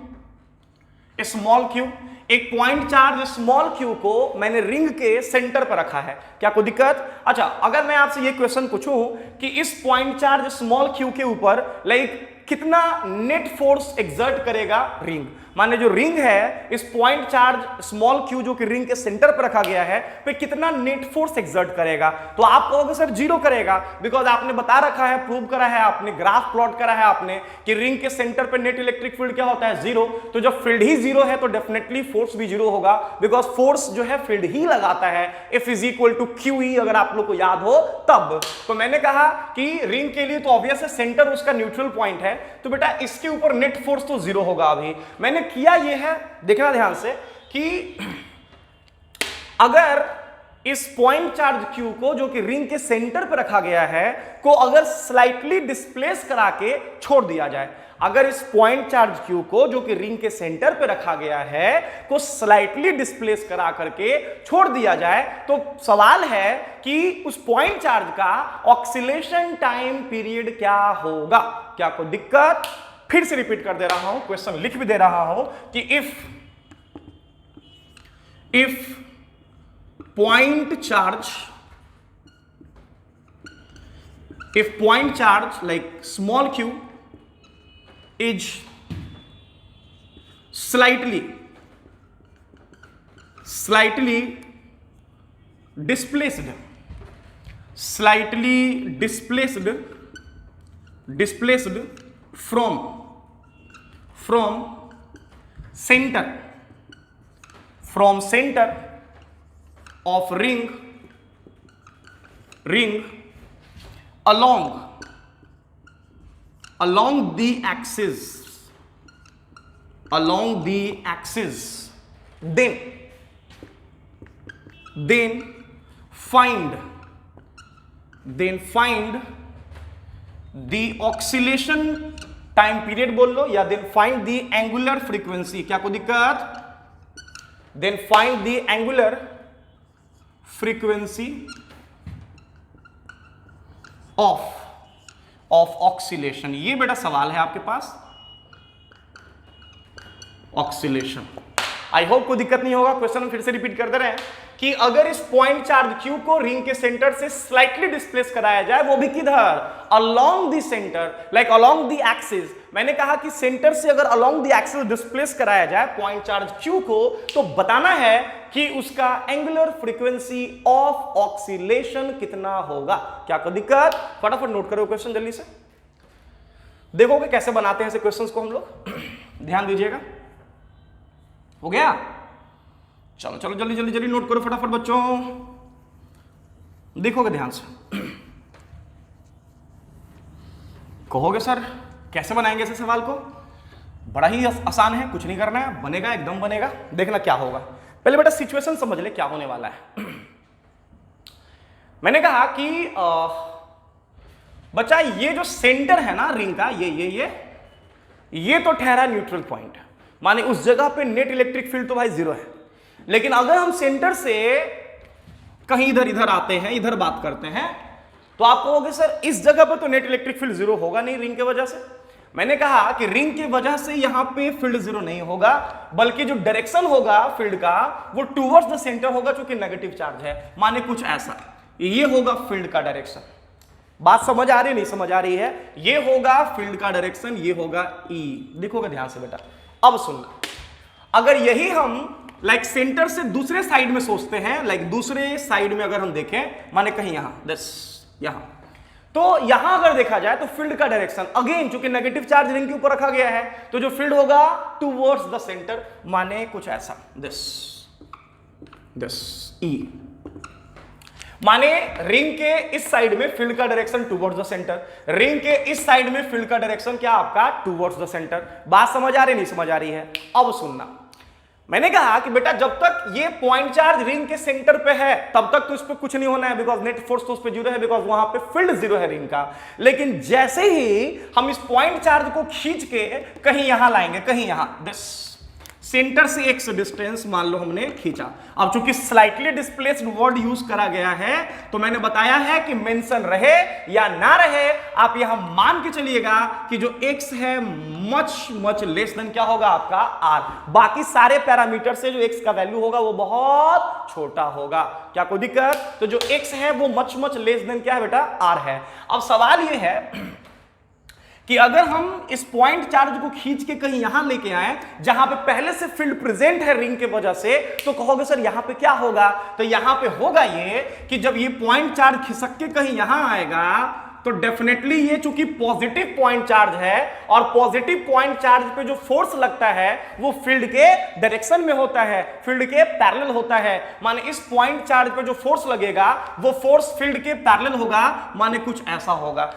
एक पॉइंट चार्ज स्मॉल क्यू को मैंने रिंग के सेंटर पर रखा है। क्या कोई दिक्कत, अच्छा अगर मैं आपसे ये क्वेश्चन पूछूं कि इस पॉइंट चार्ज स्मॉल क्यू के ऊपर लाइक कितना नेट फोर्स एक्सर्ट करेगा रिंग, माने जो रिंग है इस पॉइंट चार्ज स्मॉल q जो कि रिंग के सेंटर पर रखा गया है पे कितना नेट फोर्स एक्सर्ट करेगा, तो आप कहोगे सर जीरो करेगा, बिकॉज आपने बता रखा है, प्रूव करा है आपने, ग्राफ प्लॉट करा है आपने कि रिंग के सेंटर पे नेट इलेक्ट्रिक फील्ड क्या होता है, जीरो। तो जब फील्ड ही जीरो है तो डेफिनेटली फोर्स भी जीरो होगा, बिकॉज फोर्स जो है फील्ड ही लगाता है। F is equal to QE, अगर आप लोग को याद हो तब। तो मैंने कहा कि रिंग के लिए तो ऑब्वियस है सेंटर उसका न्यूट्रल पॉइंट है, तो बेटा इसके ऊपर नेट फोर्स तो जीरो होगा। अभी मैंने किया ये है, देखना ध्यान से, कि अगर इस पॉइंट चार्ज Q को जो कि रिंग के सेंटर पर रखा गया है को अगर स्लाइटली डिस्प्लेस करा के छोड़ दिया जाए, अगर इस पॉइंट चार्ज Q को जो कि रिंग के सेंटर पे रखा गया है को स्लाइटली डिस्प्लेस करा करके छोड़ दिया जाए, तो सवाल है कि उस पॉइंट चार्ज का ऑक्सीलेशन टाइम पीरियड क्या होगा। क्या कोई दिक्कत? फिर से रिपीट कर दे रहा हूं, क्वेश्चन लिख भी दे रहा हूं कि if point charge like small q is slightly displaced from center of ring along the axis then find the oscillation time period बोल लो, या then find the angular frequency. क्या कोई दिक्कत? Then find the angular frequency of oscillation. ये बेटा सवाल है आपके पास, ऑक्सीलेशन। आई होप कोई दिक्कत नहीं होगा। क्वेश्चन फिर से रिपीट कर दे रहे हैं कि अगर इस पॉइंट चार्ज Q को रिंग के सेंटर से स्लाइटली डिस्प्लेस कराया जाए, वो भी किधर? Along the centre, like along the axis. मैंने कहा कि सेंटर से अगर अलोंग द एक्सिस डिस्प्लेस कराया जाए पॉइंट चार्ज Q को, तो बताना है कि उसका एंगुलर फ्रीक्वेंसी ऑफ ऑक्सीलेशन कितना होगा। क्या कोई दिक्कत? फटाफट नोट करो क्वेश्चन जल्दी से, देखोगे कैसे बनाते हैं ऐसे क्वेश्चंस को हम लोग। ध्यान दीजिएगा, हो गया? चलो चलो जल्दी जल्दी जल्दी नोट करो फटाफट बच्चों, देखोगे ध्यान से। कहोगे सर कैसे बनाएंगे ऐसे सवाल को? बड़ा ही आसान है, कुछ नहीं करना है, बनेगा, एकदम बनेगा। देखना क्या होगा। पहले बेटा सिचुएशन समझ ले क्या होने वाला है। मैंने कहा कि बच्चा ये जो सेंटर है ना रिंग का, ये तो ठहरा न्यूट्रल पॉइंट, माने उस जगह पे नेट इलेक्ट्रिक फील्ड तो भाई जीरो है। लेकिन अगर हम सेंटर से कहीं इधर आते हैं, इधर बात करते हैं, तो आप कहोगे सर इस जगह पर तो नेट इलेक्ट्रिक फील्ड जीरो होगा नहीं रिंग के वजह से। मैंने कहा कि रिंग की वजह से यहां पे फील्ड जीरो नहीं होगा, बल्कि जो डायरेक्शन होगा फील्ड का वो टुवर्ड्स द सेंटर होगा, क्योंकि नेगेटिव चार्ज है। माने कुछ ऐसा, ये होगा फील्ड का डायरेक्शन। बात समझ आ रही नहीं समझ आ रही है? ये होगा फील्ड का डायरेक्शन, ये होगा ई। देखोगे ध्यान से बेटा, अब सुनना। अगर यही हम लाइक सेंटर से दूसरे साइड में सोचते हैं, लाइक दूसरे साइड में अगर हम देखें, माने कहीं यहां, यहां, तो यहां अगर देखा जाए तो फील्ड का डायरेक्शन अगेन, चूंकि नेगेटिव चार्ज रिंग के ऊपर रखा गया है, तो जो फील्ड होगा टुवर्ड्स द सेंटर, माने कुछ ऐसा, दिस ई। माने रिंग के इस साइड में फील्ड का direction towards the centre, ring के इस साइड में फील्ड का डायरेक्शन क्या आपका? Towards the centre. बात समझ आ रही नहीं समझ आ रही है? अब सुनना, मैंने कहा कि बेटा जब तक ये पॉइंट चार्ज रिंग के सेंटर पे है तब तक तो इस पे कुछ नहीं होना है, बिकॉज नेट फोर्स तो उस पे जीरो है, बिकॉज वहां पे फील्ड जीरो है रिंग का। लेकिन जैसे ही हम इस पॉइंट चार्ज को खींच के कहीं यहां लाएंगे, कहीं यहां, दिस सेंटर से एक्स डिस्टेंस मान लो हमने खींचा। अब चूंकि स्लाइटली डिस्प्लेस्ड वर्ड यूज करा गया है, तो मैंने बताया है कि मेंशन रहे या ना रहे, आप यहां मान के चलिएगा कि जो x है मच लेस देन क्या होगा आपका r। बाकी सारे पैरामीटर से जो x का वैल्यू होगा वो बहुत छोटा होगा। क्या कोई दिक्कत? तो जो x है वो मच लेस देन क्या है बेटा? r है। अब सवाल ये है कि अगर हम इस पॉइंट चार्ज को खींच के कहीं यहां लेके आए जहां पे पहले से फील्ड प्रेजेंट है रिंग के वजह से, तो कहोगे सर यहां पे क्या होगा? तो यहां पे होगा ये कि जब ये पॉइंट चार्ज खिसक के कहीं यहां आएगा तो डेफिनेटली ये चूंकि पॉजिटिव पॉइंट चार्ज है और पॉजिटिव पॉइंट चार्ज पे जो फोर्स लगता है वो फील्ड के डायरेक्शन में होता है, फील्ड के पैरेलल होता है। माने इस पॉइंट चार्ज पे जो फोर्स लगेगा वो फोर्स फील्ड के पैरेलल होगा, माने कुछ ऐसा होगा।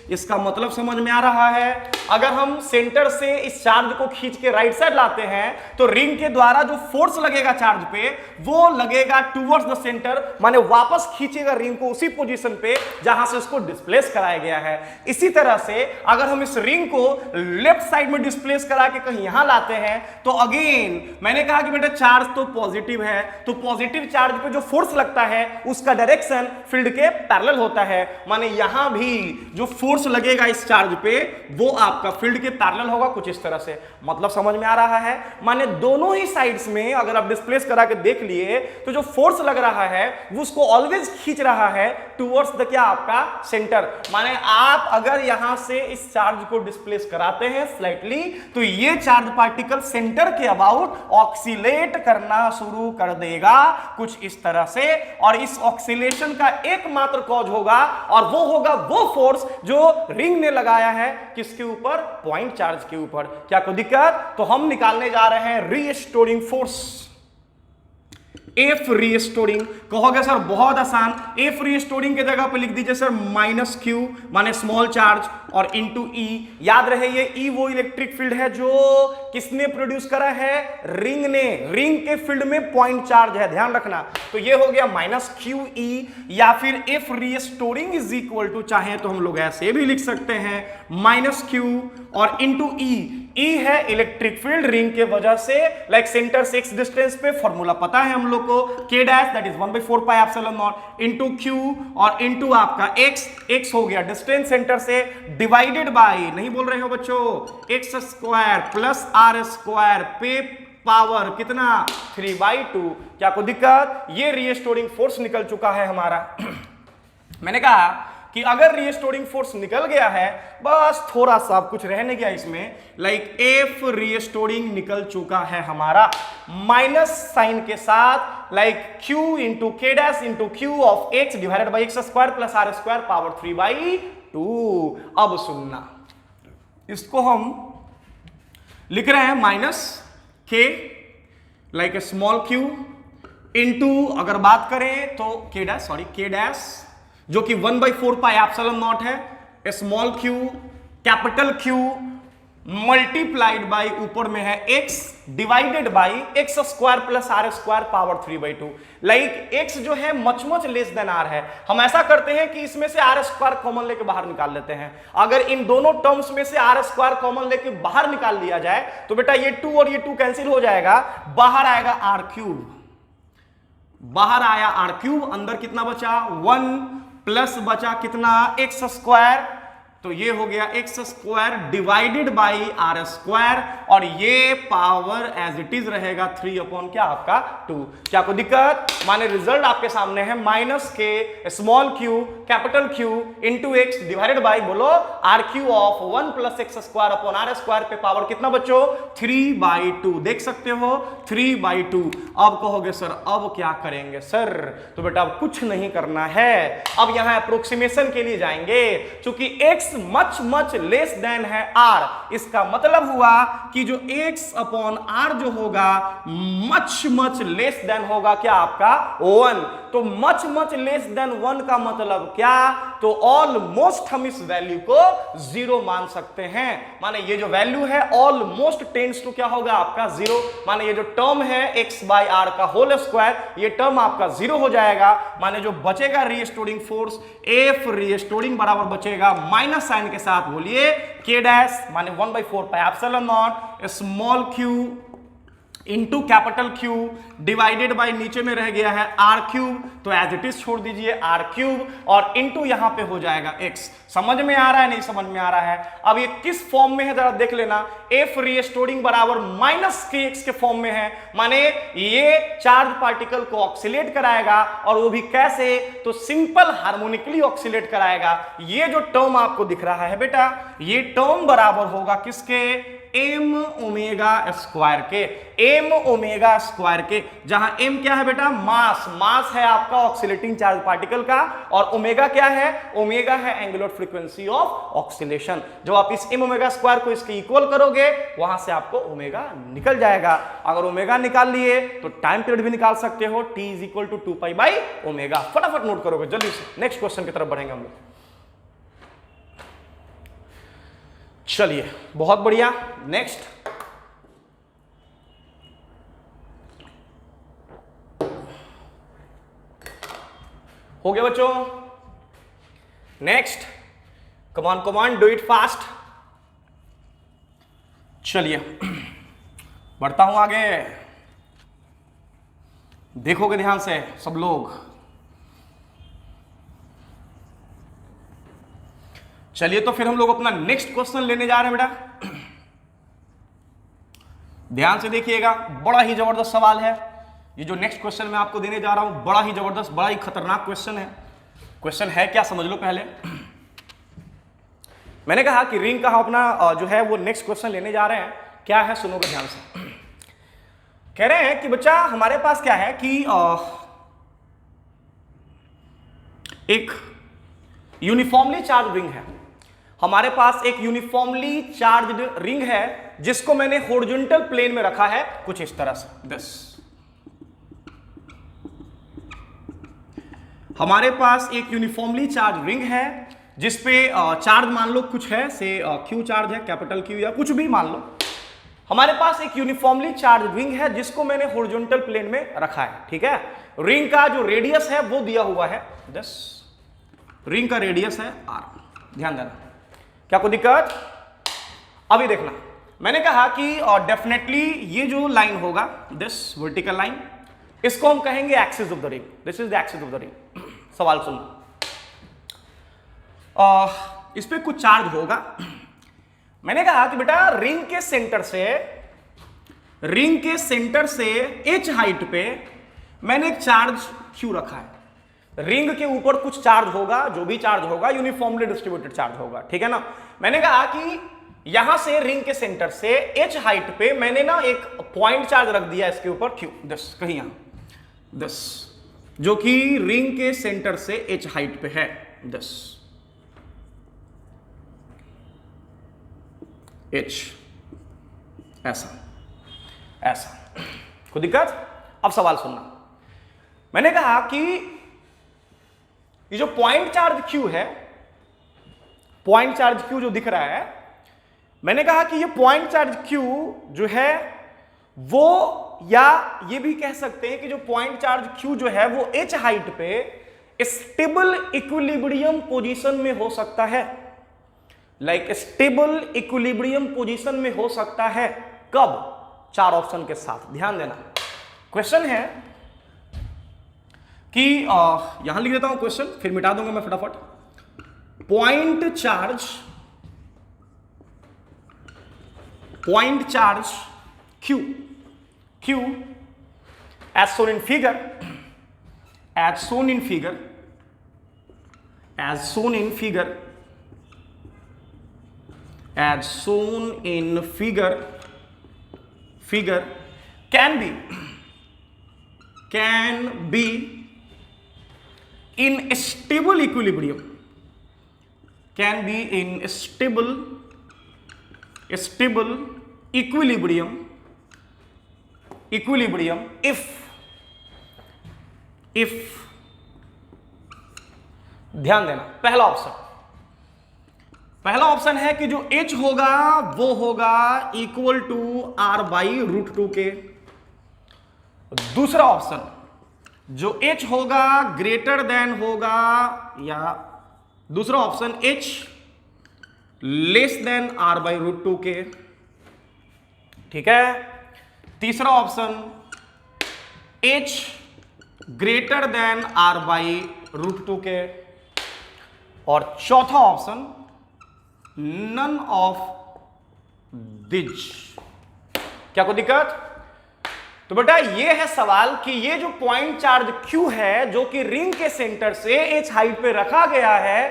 इसका मतलब समझ में आ रहा है? अगर हम सेंटर से इस चार्ज को खींच के राइट साइड लाते हैं तो रिंग के द्वारा जो फोर्स लगेगा चार्ज पे वो लगेगा टुवर्ड्स द सेंटर, माने वापस खींचेगा रिंग को उसी पोजीशन पे जहां से उसको डिस्प्लेस कराया गया है। इसी तरह से अगर हम इस रिंग को लेफ्ट साइड में डिस्प्लेस करा के कहीं यहां लाते हैं तो अगेन मैंने कहा कि बेटा चार्ज तो पॉजिटिव है, तो पॉजिटिव चार्ज पे जो फोर्स लगता है उसका डायरेक्शन फील्ड के पैरेलल होता है, माने यहां भी जो फोर्स लगेगा इस चार्ज पे वो आपका फील्ड के पैरेलल होगा, कुछ इस तरह से। मतलब समझ में आ रहा है? माने दोनों ही साइड्स में अगर आप डिस्प्लेस करा के देख लिए तो जो फोर्स लग रहा है वो उसको ऑलवेज खींच रहा है टुवर्ड्स द क्या आपका सेंटर। माने आप अगर यहां से इस चार्ज को डिस्प्लेस कराते हैं स्लाइटली तो ये चार्ज पार्टिकल सेंटर के अबाउट ऑक्सीलेट करना शुरू कर देगा कुछ इस तरह से, और इस ऑक्सीलेशन का एकमात्र कॉज होगा और वो होगा वो फोर्स जो रिंग ने लगाया है किसके ऊपर? पॉइंट चार्ज के ऊपर। क्या कोई दिक्कत? तो हम निकालने जा रहे हैं रीस्टोरिंग फोर्स, एफ रीस्टोरिंग। कहोगे सर बहुत आसान, एफ रीस्टोरिंग के जगह पे लिख दीजिए सर माइनस क्यू माने स्मॉल चार्ज और इनटू ई। याद रहे ये ई वो इलेक्ट्रिक फील्ड है जो किसने प्रोड्यूस करा है? रिंग ने। रिंग के फील्ड में पॉइंट चार्ज है, ध्यान रखना। तो ये हो गया माइनस क्यू ई, या फिर F restoring is equal to, चाहे तो हम लोग ऐसे भी लिख सकते हैं माइनस क्यू और इनटू ई। ई है इलेक्ट्रिक फील्ड रिंग के वजह से, लाइक सेंटर से एक्स डिस्टेंस पे, फॉर्मूला पता है हम लोग को, k dash that is 1/4 pi epsilon naught into q और इनटू आपका x हो गया डिस्टेंस सेंटर से, डिवाइडेड बाय, नहीं बोल रहे हो बच्चों, x square plus r square पे पावर कितना 3/2। क्या कोई दिक्कत? ये रीस्टोरिंग फोर्स निकल चुका है हमारा। मैंने कहा कि अगर रीस्टोरिंग फोर्स निकल गया है, बस थोड़ा सा कुछ रहने गया इसमें, लाइक एफ रीस्टोरिंग निकल चुका है हमारा माइनस साइन के साथ, like q into K dash into Q of x divided by X square plus are square power 3/2। अब सुनना, इसको हम लिख रहे हैं minus K like a small q into, अगर बात करें तो के डैश जो कि 1/4 पाई एप्सिलॉन नॉट है, small Q capital Q multiplied by ऊपर में है x divided by X square plus are square power 3/2। Like x जो है मच लेस देन r है। हम ऐसा करते हैं कि इसमें से आर स्क्वायर कॉमन लेके बाहर निकाल लेते हैं। अगर इन दोनों टर्म्स में से आर स्क्वायर कॉमन लेके बाहर निकाल लिया जाए तो बेटा ये 2 और ये 2 कैंसिल हो जाएगा, बाहर आएगा आर क्यूब, बाहर आया आर क्यूब, अंदर कितना बचा 1 प्लस बचा कितना एक्स स्क्वायर, तो ये हो गया X square divided by are square, और ये पावर एज इट इज रहेगा 3 अपॉन क्या आपका 2। क्या कोई दिक्कत? माने रिजल्ट आपके सामने है minus k small Q capital q into x divided by बोलो r q of 1 plus x square upon r square पे पावर कितना बच्चों 3/2। देख सकते हो 3/2। अब कहोगे सर अब क्या करेंगे सर? तो बेटा अब कुछ नहीं करना है, अब यहां अप्रोक्सीमेशन के लिए जाएंगे। चूंकि x मच लेस देन है r, इसका मतलब हुआ कि जो x अपॉन r जो होगा मच लेस देन होगा क्या आपका 1। तो मच लेस देन 1 का मतलब क्या? तो ऑलमोस्ट हम इस वैल्यू को 0 मान सकते हैं। माने ये जो वैल्यू है ऑलमोस्ट टेंड्स टू क्या होगा आपका 0। माने ये जो टर्म है x बाई आर का होल स्क्वायर, ये टर्म आपका 0 हो जाएगा। माने जो बचेगा रीस्टोरिंग फोर्स एफ रीस्टोरिंग बराबर बचेगा माइनस साइन के साथ, बोलिए के डैश माने 1/4 pi epsilon not small Q into capital Q divided bye नीचे में रह गया है आर क्यूब, तो एज इट इज छोड़ दीजिए आर क्यूब और इंटू यहां पे हो जाएगा एक्स। समझ में आ रहा है? नहीं समझ में आ रहा है? अब ये किस फॉर्म में है जरा देख लेना, एफ रीस्टोरिंग बराबर माइनस के एक्स के फॉर्म में है, माने ये चार्ज पार्टिकल को ऑक्सीलेट कराएगा और वो भी कैसे, तो सिंपल हार्मोनिकली ऑक्सीलेट कराएगा। ये जो टर्म आपको दिख रहा है बेटा, ये टर्म बराबर होगा किसके, एम ओमेगा स्क्वायर के, एम ओमेगा स्क्वायर के, जहां एम क्या है बेटा, मास, मास है आपका ऑक्सीलेटिंग चार्ज पार्टिकल का, और ओमेगा क्या है, ओमेगा है एंगुलर फ्रीक्वेंसी ऑफ ऑक्सीलेशन। जब आप इस एम ओमेगा स्क्वायर को इसके इक्वल करोगे वहां से आपको ओमेगा निकल जाएगा। अगर ओमेगा निकाल लिए तो टाइम पीरियड भी निकाल सकते हो, T is equal to 2 pi by omega. फटाफट नोट करोगे जल्दी से, नेक्स्ट क्वेश्चन की तरफ बढ़ेंगे हम लोग। चलिए बहुत बढ़िया, नेक्स्ट हो गया बच्चों, next come on come on do it fast. चलिए बढ़ता हूं आगे, देखोगे ध्यान से सब लोग। चलिए तो फिर हम लोग अपना नेक्स्ट क्वेश्चन लेने जा रहे हैं बेटा, ध्यान से देखिएगा, बड़ा ही जबरदस्त सवाल है ये जो नेक्स्ट क्वेश्चन मैं आपको देने जा रहा हूं, बड़ा ही जबरदस्त, बड़ा ही खतरनाक क्वेश्चन है। क्वेश्चन है क्या समझ लो पहले। मैंने कहा कि रिंग का हम अपना जो है वो नेक्स्ट क्वेश्चन लेने जा रहे हैं, क्या है सुनोगे ध्यान से। कह रहे हैं कि बच्चा हमारे पास क्या है कि एक यूनिफॉर्मली चार्ज रिंग है, हमारे पास एक यूनिफॉर्मली चार्ज्ड रिंग है जिसको मैंने हॉरिजॉन्टल प्लेन में रखा है कुछ इस तरह से, दिस। हमारे पास एक यूनिफॉर्मली चार्ज रिंग है जिसपे चार्ज मान लो कुछ है, से क्यू चार्ज है, कैपिटल क्यू या कुछ भी मान लो। हमारे पास एक यूनिफॉर्मली चार्ज रिंग है जिसको मैंने हॉरिजॉन्टल प्लेन में रखा है, ठीक है। रिंग का जो रेडियस है वो दिया हुआ है 10, रिंग का रेडियस है r। ध्यान देना, क्या कोई दिक्कत? अभी देखना, मैंने कहा कि डेफिनेटली ये जो लाइन होगा, दिस वर्टिकल लाइन, इसको हम कहेंगे axis of the ring, this is the axis of the ring. सवाल सुनो, इस पे कुछ चार्ज होगा। मैंने कहा कि बेटा रिंग के सेंटर से h हाइट पे मैंने एक चार्ज q रखा है। रिंग के ऊपर कुछ चार्ज होगा, जो भी चार्ज होगा यूनिफॉर्मली डिस्ट्रीब्यूटेड चार्ज होगा, ठीक है ना। मैंने कहा कि यहां से रिंग के सेंटर से h हाइट पे मैंने ना एक पॉइंट चार्ज रख दिया इसके ऊपर q, दस कहीं यहां, दस, जो कि रिंग के सेंटर से h हाइट पे है, दस h, ऐसा ऐसा। कोई दिक्कत? अब सवाल सुनना, मैंने कहा कि ये जो पॉइंट चार्ज q है, पॉइंट चार्ज q जो दिख रहा है, मैंने कहा कि ये पॉइंट चार्ज q जो है वो, या ये भी कह सकते हैं कि जो पॉइंट चार्ज q जो है वो h हाइट पे स्टेबल इक्विलिब्रियम पोजीशन में हो सकता है, लाइक स्टेबल इक्विलिब्रियम पोजीशन में हो सकता है। कब? 4 ऑप्शन के साथ। ध्यान देना, क्वेश्चन है कि यहां लिख देता हूं क्वेश्चन, फिर मिटा दूंगा मैं फटाफट। Point charge Q as shown in figure, can be in stable equilibrium, can be in stable equilibrium if ध्यान देना, पहला ऑप्शन है कि जो h होगा वो होगा equal to r by root 2 के। दूसरा ऑप्शन जो h होगा ग्रेटर देन होगा, या दूसरा option h less than r by root 2 के, ठीक है। तीसरा option H greater than R/√2 के, और चौथा ऑप्शन नन ऑफ दिज। क्या कोई दिक्कत? तो बेटा ये है सवाल कि ये जो पॉइंट चार्ज Q है जो कि रिंग के सेंटर से H हाइट पे रखा गया है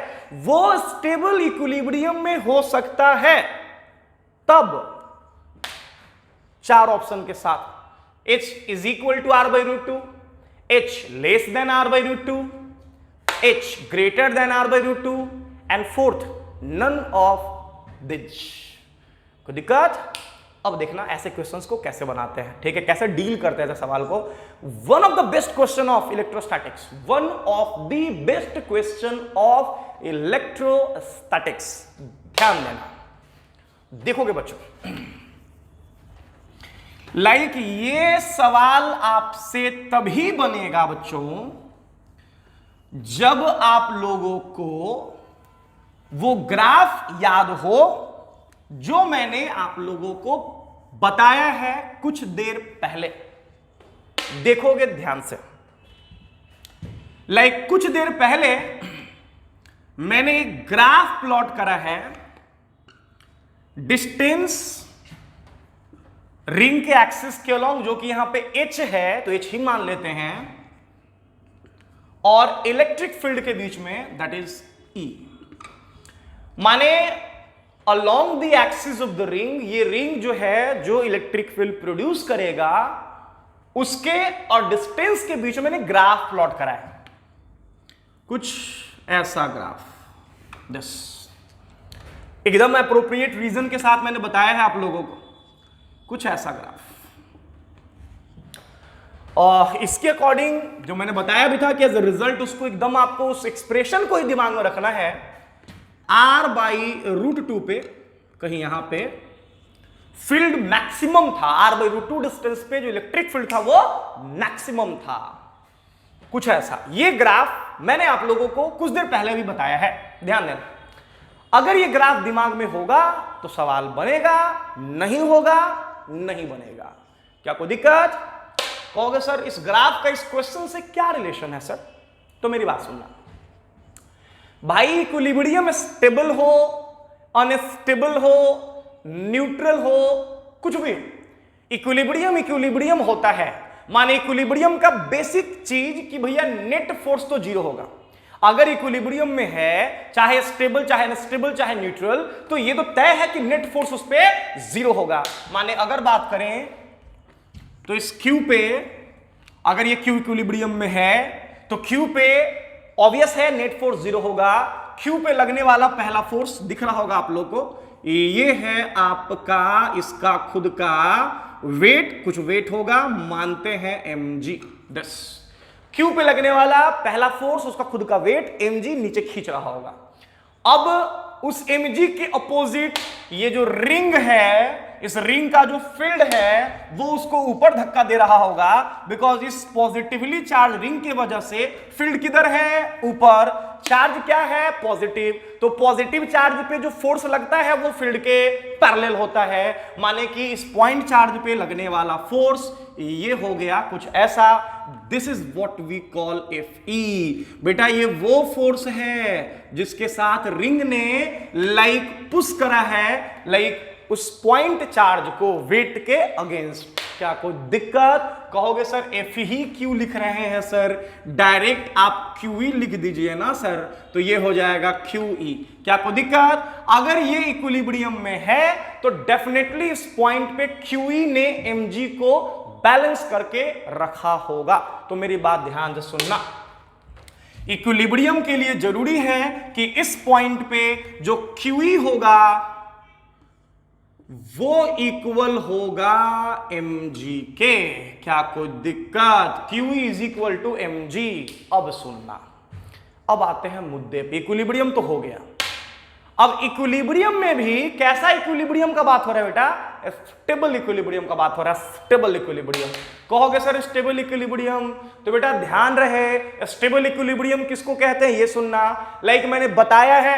वो स्टेबल इक्विलिब्रियम में हो सकता है तब चार ऑप्शन के साथ H is equal to R/√2, H less than R/√2, H greater than R/√2 and fourth none of these. कोई दिक्कत? अब देखना ऐसे क्वेश्चंस को कैसे बनाते हैं, ठीक है, कैसे डील करते हैं ऐसे सवाल को। One of the best question of electrostatics, one of the best question of electrostatics. ध्यान देना, देखोगे बच्चों, लाइक ये सवाल आपसे तभी बनेगा बच्चों जब आप लोगों को वो ग्राफ याद हो जो मैंने आप लोगों को बताया है कुछ देर पहले। देखोगे ध्यान से, लाइक कुछ देर पहले मैंने एक ग्राफ प्लॉट करा है डिस्टेंस रिंग के एक्सिस के अलोंग, जो कि यहां पे H है तो H ही मान लेते हैं, और इलेक्ट्रिक फील्ड के बीच में दैट इज E। माने along the axis of the ring, ये रिंग जो है जो इलेक्ट्रिक फील्ड प्रोड्यूस करेगा उसके और डिस्टेंस के बीच में मैंने ग्राफ प्लॉट करा है, कुछ ऐसा ग्राफ। दिस एकदम एप्रोप्रिएट रीजन के साथ मैंने बताया है आप लोगों को, कुछ ऐसा ग्राफ। और इसके अकॉर्डिंग जो मैंने बताया भी था कि एज अ रिजल्ट उसको एकदम आपको उस एक्सप्रेशन को ही दिमाग में रखना है, R/√2 पे कहीं यहां पे फील्ड मैक्सिमम था, R/√2 डिस्टेंस पे जो इलेक्ट्रिक फील्ड था वो मैक्सिमम था, कुछ ऐसा। ये ग्राफ मैंने आप लोगों को कुछ देर पहले भी बताया है, ध्यान देना। अगर ये ग्राफ दिमाग में होगा तो सवाल बनेगा, नहीं होगा नहीं बनेगा। क्या कोई दिक्कत? कहोगे सर इस ग्राफ का इस क्वेश्चन से क्या रिलेशन है सर? तो मेरी बात सुनना भाई, इक्विलिब्रियम स्टेबल हो, अनस्टेबल हो, न्यूट्रल हो, कुछ भी, इक्विलिब्रियम होता है। माने इक्विलिब्रियम का बेसिक चीज कि भैया नेट फोर्स तो जीरो होगा। अगर इक्विलिब्रियम में है, चाहे स्टेबल चाहे अनस्टेबल चाहे न्यूट्रल, तो ये तो तय है कि नेट फोर्स उस पे जीरो होगा। माने अगर बात करें तो इस Q पे, अगर ये Q इक्विलिब्रियम में है तो Q पे ऑब्वियस है नेट फोर्स जीरो होगा। Q पे लगने वाला पहला फोर्स दिख रहा होगा आप लोग को, ये है आपका इसका खुद का वेट, कुछ वेट होगा, मानते हैं mg। दस Q पे लगने वाला पहला फोर्स उसका खुद का वेट mg नीचे खींच रहा होगा। अब उस mg के अपोजिट ये जो रिंग है, इस रिंग का जो फील्ड है वो उसको ऊपर धक्का दे रहा होगा, बिकॉज इस पॉजिटिवली चार्ज रिंग की वजह से फील्ड किधर है? ऊपर। चार्ज क्या है? पॉजिटिव। तो पॉजिटिव चार्ज पे जो फोर्स लगता है वो फील्ड के पैरेलल होता है। माने कि इस पॉइंट चार्ज पे लगने वाला फोर्स ये हो गया कुछ ऐसा। This is what we call Fe। बेटा ये वो फोर्स है जिसके साथ रिंग ने लाइक पुश करा है, लाइक उस पॉइंट चार्ज को वेट के अगेंस्ट। क्या कोई दिक्कत? कहोगे सर Fe ही क्यों लिख रहे हैं सर? डायरेक्ट आप QE लिख दीजिए ना सर, तो ये हो जाएगा QE। क्या कोई दिक्कत? अगर ये इक्विलिब्रियम में है तो डेफिनेटली इस पॉइंट पे QE ने mg को बैलेंस करके रखा होगा। तो मेरी बात ध्यान से सुनना, इक्विलिब्रियम के लिए जरूरी है कि इस पॉइंट पे जो QE होगा वो इक्वल होगा mg के। क्या कोई दिक्कत? QE is equal to mg। अब सुनना, अब आते हैं मुद्दे पे। इक्विलिब्रियम तो हो गया, अब इक्विलिब्रियम में भी कैसा इक्विलिब्रियम का बात हो रहा है बेटा? स्टेबल इक्विलिब्रियम का बात हो रहा है। Stable equilibrium. कहोगे सर स्टेबल इक्विलिब्रियम, तो बेटा ध्यान रहे स्टेबल इक्विलिब्रियम किसको कहते हैं ये सुनना। लाइक मैंने बताया है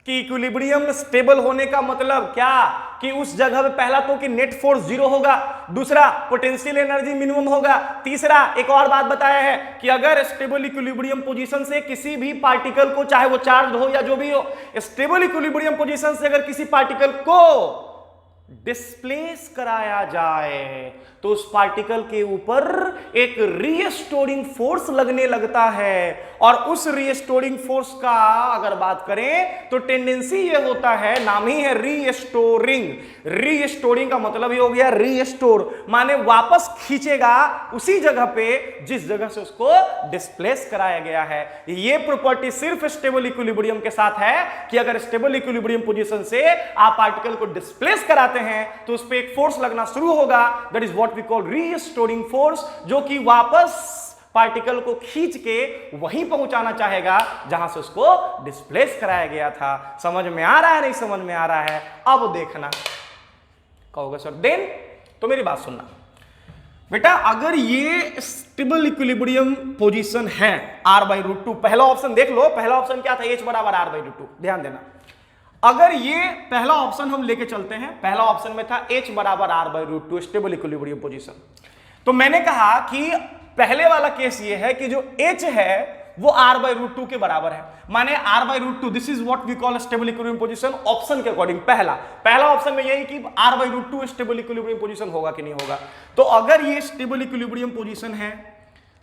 कि इक्विलिब्रियम स्टेबल होने का मतलब क्या, कि उस जगह पे पहला तो कि नेट फोर्स जीरो होगा, दूसरा पोटेंशियल एनर्जी मिनिमम होगा, तीसरा एक और बात बताया है कि अगर स्टेबल इक्विलिब्रियम पोजीशन से किसी भी पार्टिकल को, चाहे वो चार्ज हो या जो भी हो, स्टेबल इक्विलिब्रियम पोजीशन से अगर किसी पार्टिकल को डिस्प्लेस कराया जाए तो उस पार्टिकल के ऊपर एक रीस्टोरिंग फोर्स लगने लगता है, और उस रीस्टोरिंग फोर्स का अगर बात करें तो टेंडेंसी ये होता है, नाम ही है रीस्टोरिंग। रीस्टोरिंग का मतलब ये हो गया रीस्टोर, माने वापस खींचेगा उसी जगह पे जिस जगह से उसको डिस्प्लेस कराया गया है। ये प्रॉपर्टी सिर्फ स्टेबल इक्विलिब्रियम के साथ है कि अगर स्टेबल इक्विलिब्रियम पोजीशन से आप पार्टिकल को डिस्प्लेस कराते हैं तो उस पर एक फोर्स लगना शुरू होगा, that is what we call restoring force, जो कि वापस पार्टिकल को खींच के वहीं पहुंचाना चाहेगा जहां से उसको डिस्प्लेस कराया गया था। समझ में आ रहा है, नहीं समझ में आ रहा है? अब देखना, कहोगे सर देन, तो मेरी बात सुनना बेटा, अगर ये स्टेबल इक्विलिब्रियम पोजीशन है r/√2, पहला ऑप्शन देख लो, पहला ऑप्शन क्या था, h बराबर r/√2, ध्यान देना। अगर ये पहला ऑप्शन हम लेके चलते हैं, पहला ऑप्शन में था h बराबर r/√2 स्टेबल इक्विलिब्रियम पोजीशन, तो मैंने कहा कि पहले वाला केस ये है कि जो h है वो r/√2 के बराबर है, माने r/√2, this is what we call stable equilibrium position option के अकॉर्डिंग। पहला ऑप्शन में यही कि r/√2 स्टेबल इक्विलिब्रियम पोजीशन होगा कि नहीं होगा। तो अगर ये स्टेबल इक्विलिब्रियम पोजीशन है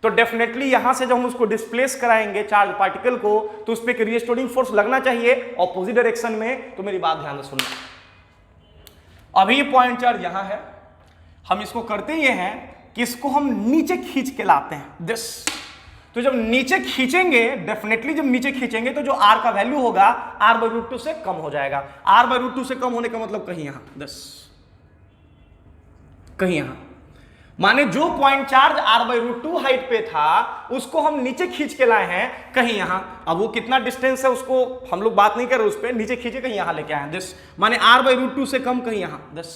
तो डेफिनेटली यहां से जब हम उसको डिस्प्लेस कराएंगे चार्ज पार्टिकल को तो उस पर एक रीस्टोरिंग फोर्स लगना चाहिए ऑपोजिट डायरेक्शन में। तो मेरी बात ध्यान से सुनना, अभी पॉइंट चार्ज यहां है, हम इसको करते ये हैं कि इसको हम नीचे खींच के लाते हैं दिस, तो जब नीचे खींचेंगे, डेफिनेटली जब नीचे खींचेंगे तो जो r का वैल्यू होगा r/√2 से कम हो जाएगा। r/√2 से कम होने का मतलब कहीं यहां दिस, कहीं यहां, माने जो पॉइंट चार्ज r/√2 हाइट पे था उसको हम नीचे खींच के लाए हैं कहीं यहां। अब वो कितना डिस्टेंस है उसको हम लोग बात नहीं कर रहे, उस पे नीचे खींचे कहीं यहां लेके आए दिस, माने r/√2 से कम कहीं यहां दिस।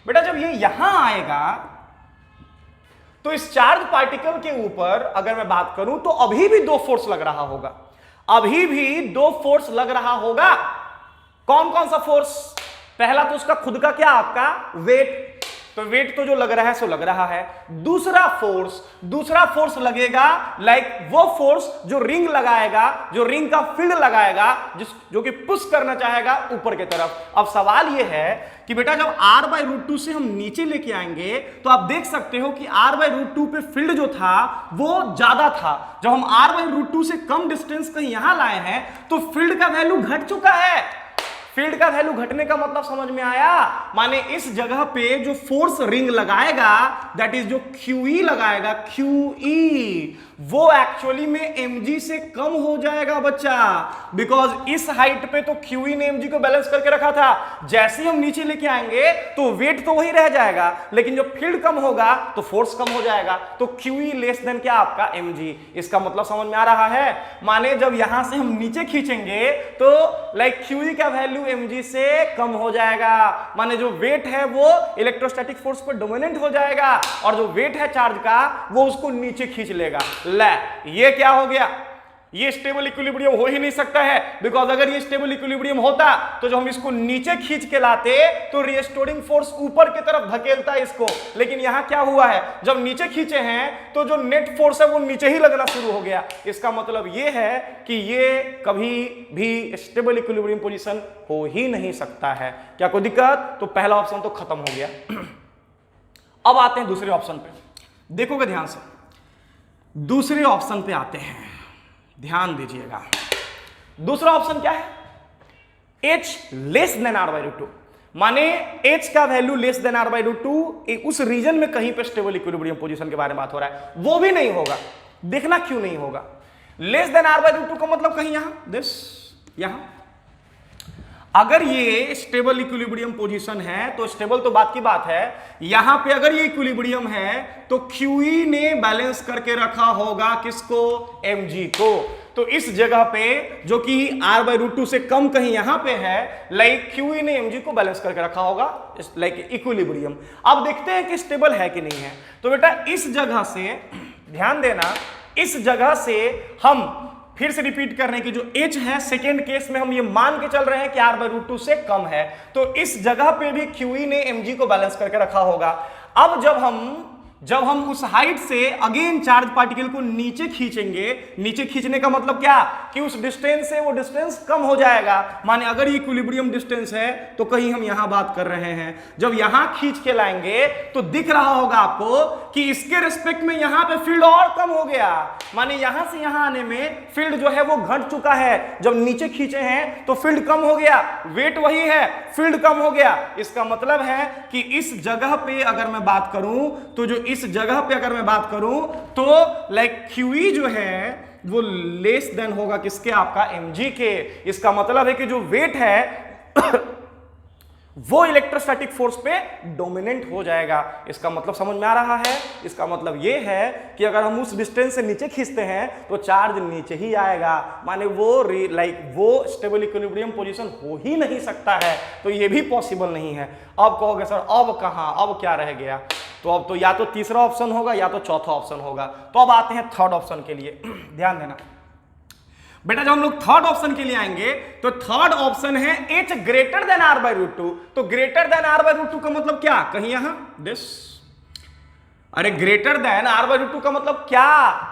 बेटा जब ये यहां आएगा तो इस चार्ज पार्टिकल के ऊपर अगर मैं बात करूं तो अभी भी दो फोर्स लग रहा होगा, अभी भी दो फोर्स लग रहा होगा। कौन कौन सा फोर्स? पहला तो उसका खुद का क्या, आपका वेट, तो वेट तो जो लग रहा है सो लग रहा है। दूसरा फोर्स लगेगा लाइक वो फोर्स जो रिंग लगाएगा, जो रिंग का फील्ड लगाएगा, जो कि पुश करना चाहेगा ऊपर की तरफ। अब सवाल ये है कि बेटा जब r/√2 से हम नीचे लेके आएंगे तो आप देख सकते हो कि r/√2 पे फील्ड जो था वो ज्यादा था। जब हम r/√2 से कम डिस्टेंस कहीं यहां लाए हैं तो फील्ड का वैल्यू घट चुका है। फील्ड का वैल्यू घटने का मतलब समझ में आया, माने इस जगह पे जो फोर्स रिंग लगाएगा, दैट इज जो QE लगाएगा, QE, वो एक्चुअली में mg से कम हो जाएगा बच्चा, बिकॉज इस हाइट पे तो QE ने mg को बैलेंस करके रखा था। जैसे ही हम नीचे लेके आएंगे तो वेट तो वही रह जाएगा, लेकिन जब फील्ड कम होगा तो फोर्स कम हो जाएगा, तो QE लेस देन क्या, आपका mg। इसका मतलब समझ में आ रहा है, माने जब यहां से हम नीचे खींचेंगे तो लाइक QE का वैल्यू mg से कम हो जाएगा, माने जो वेट है वो इलेक्ट्रोस्टैटिक फोर्स पर डोमिनेंट हो जाएगा और जो वेट है चार्ज का वो उसको नीचे खींच लेगा। ले, ये क्या हो गया, ये स्टेबल इक्विलिब्रियम हो ही नहीं सकता है, बिकॉज अगर ये स्टेबल इक्विलिब्रियम होता तो जो हम इसको नीचे खींच के लाते तो रीस्टोरिंग फोर्स ऊपर की तरफ धकेलता इसको, लेकिन यहां क्या हुआ है, जब नीचे खींचे हैं तो जो नेट फोर्स है वो नीचे ही लगना शुरू हो गया। इसका मतलब ये है कि ये कभी भी स्टेबल इक्विलिब्रियम पोजीशन हो ही नहीं सकता है। क्या कोई दिक्कत? तो पहला ऑप्शन तो खत्म हो गया। अब आते हैं दूसरे ऑप्शन पे, देखोगे ध्यान से, दूसरे ऑप्शन पे आते हैं, ध्यान दीजिएगा। दूसरा ऑप्शन क्या है, h लेस देन r/√2, माने h का वैल्यू लेस देन r/√2, उस रीजन में कहीं पे स्टेबल इक्विलिब्रियम पोजीशन के बारे में बात हो रहा है, वो भी नहीं होगा। देखना क्यों नहीं होगा, लेस देन r/√2 का मतलब कहीं यहां दिस, यहां अगर ये स्टेबल इक्विलिब्रियम पोजीशन है तो स्टेबल तो बात की बात है, यहां पे अगर ये इक्विलिब्रियम है तो QE ने बैलेंस करके रखा होगा किसको, mg को। तो इस जगह पे जो कि r/√2 से कम कहीं यहां पे है, लाइक QE ने mg को बैलेंस करके रखा होगा लाइक इक्विलिब्रियम। अब देखते हैं कि स्टेबल है कि नहीं है। तो बेटा इस जगह से ध्यान देना, इस जगह से हम फिर से रिपीट कर रहे हैं कि जो h है सेकेंड केस में हम ये मान के चल रहे हैं कि r/√2 से कम है, तो इस जगह पे भी QE ने mg को बैलेंस करके रखा होगा। अब जब हम उस हाइट से अगेन चार्ज पार्टिकल को नीचे खींचेंगे, नीचे खींचने का मतलब क्या कि उस डिस्टेंस से वो डिस्टेंस कम हो जाएगा। माने अगर ये इक्विलिब्रियम डिस्टेंस है तो कहीं हम यहां बात कर रहे हैं, जब यहां खींच के लाएंगे तो दिख रहा होगा आपको कि इसके रिस्पेक्ट में यहां पे फील्ड और कम हो गया। माने यहां से यहां आने में फील्ड जो है वो घट चुका है, जब नीचे खींचे हैं तो फील्ड कम हो गया, वेट वही है, फील्ड कम हो गया। इसका मतलब है कि इस जगह पे अगर मैं बात करूं तो जो इस जगह पे अगर मैं बात करूं तो लाइक QE जो है वो लेस देन होगा किसके, आपका mg के। इसका मतलब है कि जो वेट है वो इलेक्ट्रोस्टैटिक फोर्स पे डोमिनेंट हो जाएगा। इसका मतलब समझ में आ रहा है? इसका मतलब ये है कि अगर हम उस डिस्टेंस से नीचे खींचते हैं तो चार्ज नीचे ही आएगा, माने वो स्टेबल इक्विलिब्रियम पोजीशन हो ही नहीं सकता है, तो ये भी पॉसिबल नहीं है। अब कहोगे सर अब कहां, अब क्या रह गया? तो अब तो या तो तीसरा ऑप्शन होगा या तो चौथा ऑप्शन होगा। तो अब आते हैं थर्ड ऑप्शन के लिए। ध्यान देना बेटा, जब हम लोग थर्ड ऑप्शन के लिए आएंगे तो थर्ड ऑप्शन है h ग्रेटर देन r/√2। तो ग्रेटर देन r/√2 का मतलब क्या? कहीं यहां दिस, अरे ग्रेटर देन r/√2 का मतलब क्या?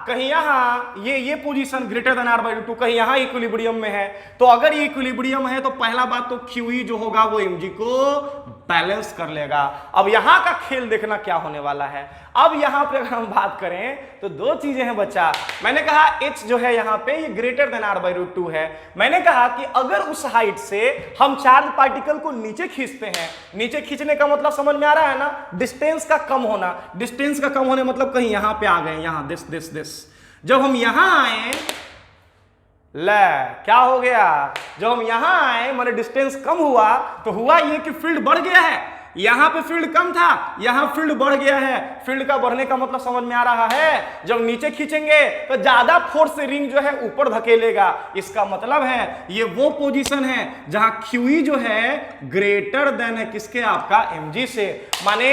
कहीं यहां ये पोजीशन ग्रेटर देन r/√2 कहीं यहां इक्विलिब्रियम में है। तो अगर ये इक्विलिब्रियम है तो पहला बात तो QE जो होगा वो mg को बैलेंस कर लेगा। अब यहां का खेल देखना क्या होने वाला है। अब यहां पे अगर हम बात करें तो दो चीजें हैं बच्चा। मैंने कहा h जो है यहां पे ये ग्रेटर देन r/√2 है। मैंने कहा कि अगर उस हाइट से हम चार्ज पार्टिकल को नीचे खींचते हैं, नीचे खींचने का मतलब समझ में आ रहा है ना, डिस्टेंस का कम होना। डिस्टेंस का कम होने मतलब कहीं यहां पे आ गए, यहां दिस। जब हम यहां आए, क्या हो गया? जब हम यहां आए माने डिस्टेंस कम हुआ तो हुआ ये कि फील्ड बढ़ गया है। यहां पे फील्ड कम था, यहां फील्ड बढ़ गया है। फील्ड का बढ़ने का मतलब समझ में आ रहा है? जब नीचे खींचेंगे तो ज्यादा फोर्स से रिंग जो है ऊपर धकेलेगा। इसका मतलब है ये वो पोजीशन है जहां QE जो है ग्रेटर देन है किसके, आपका mg से। माने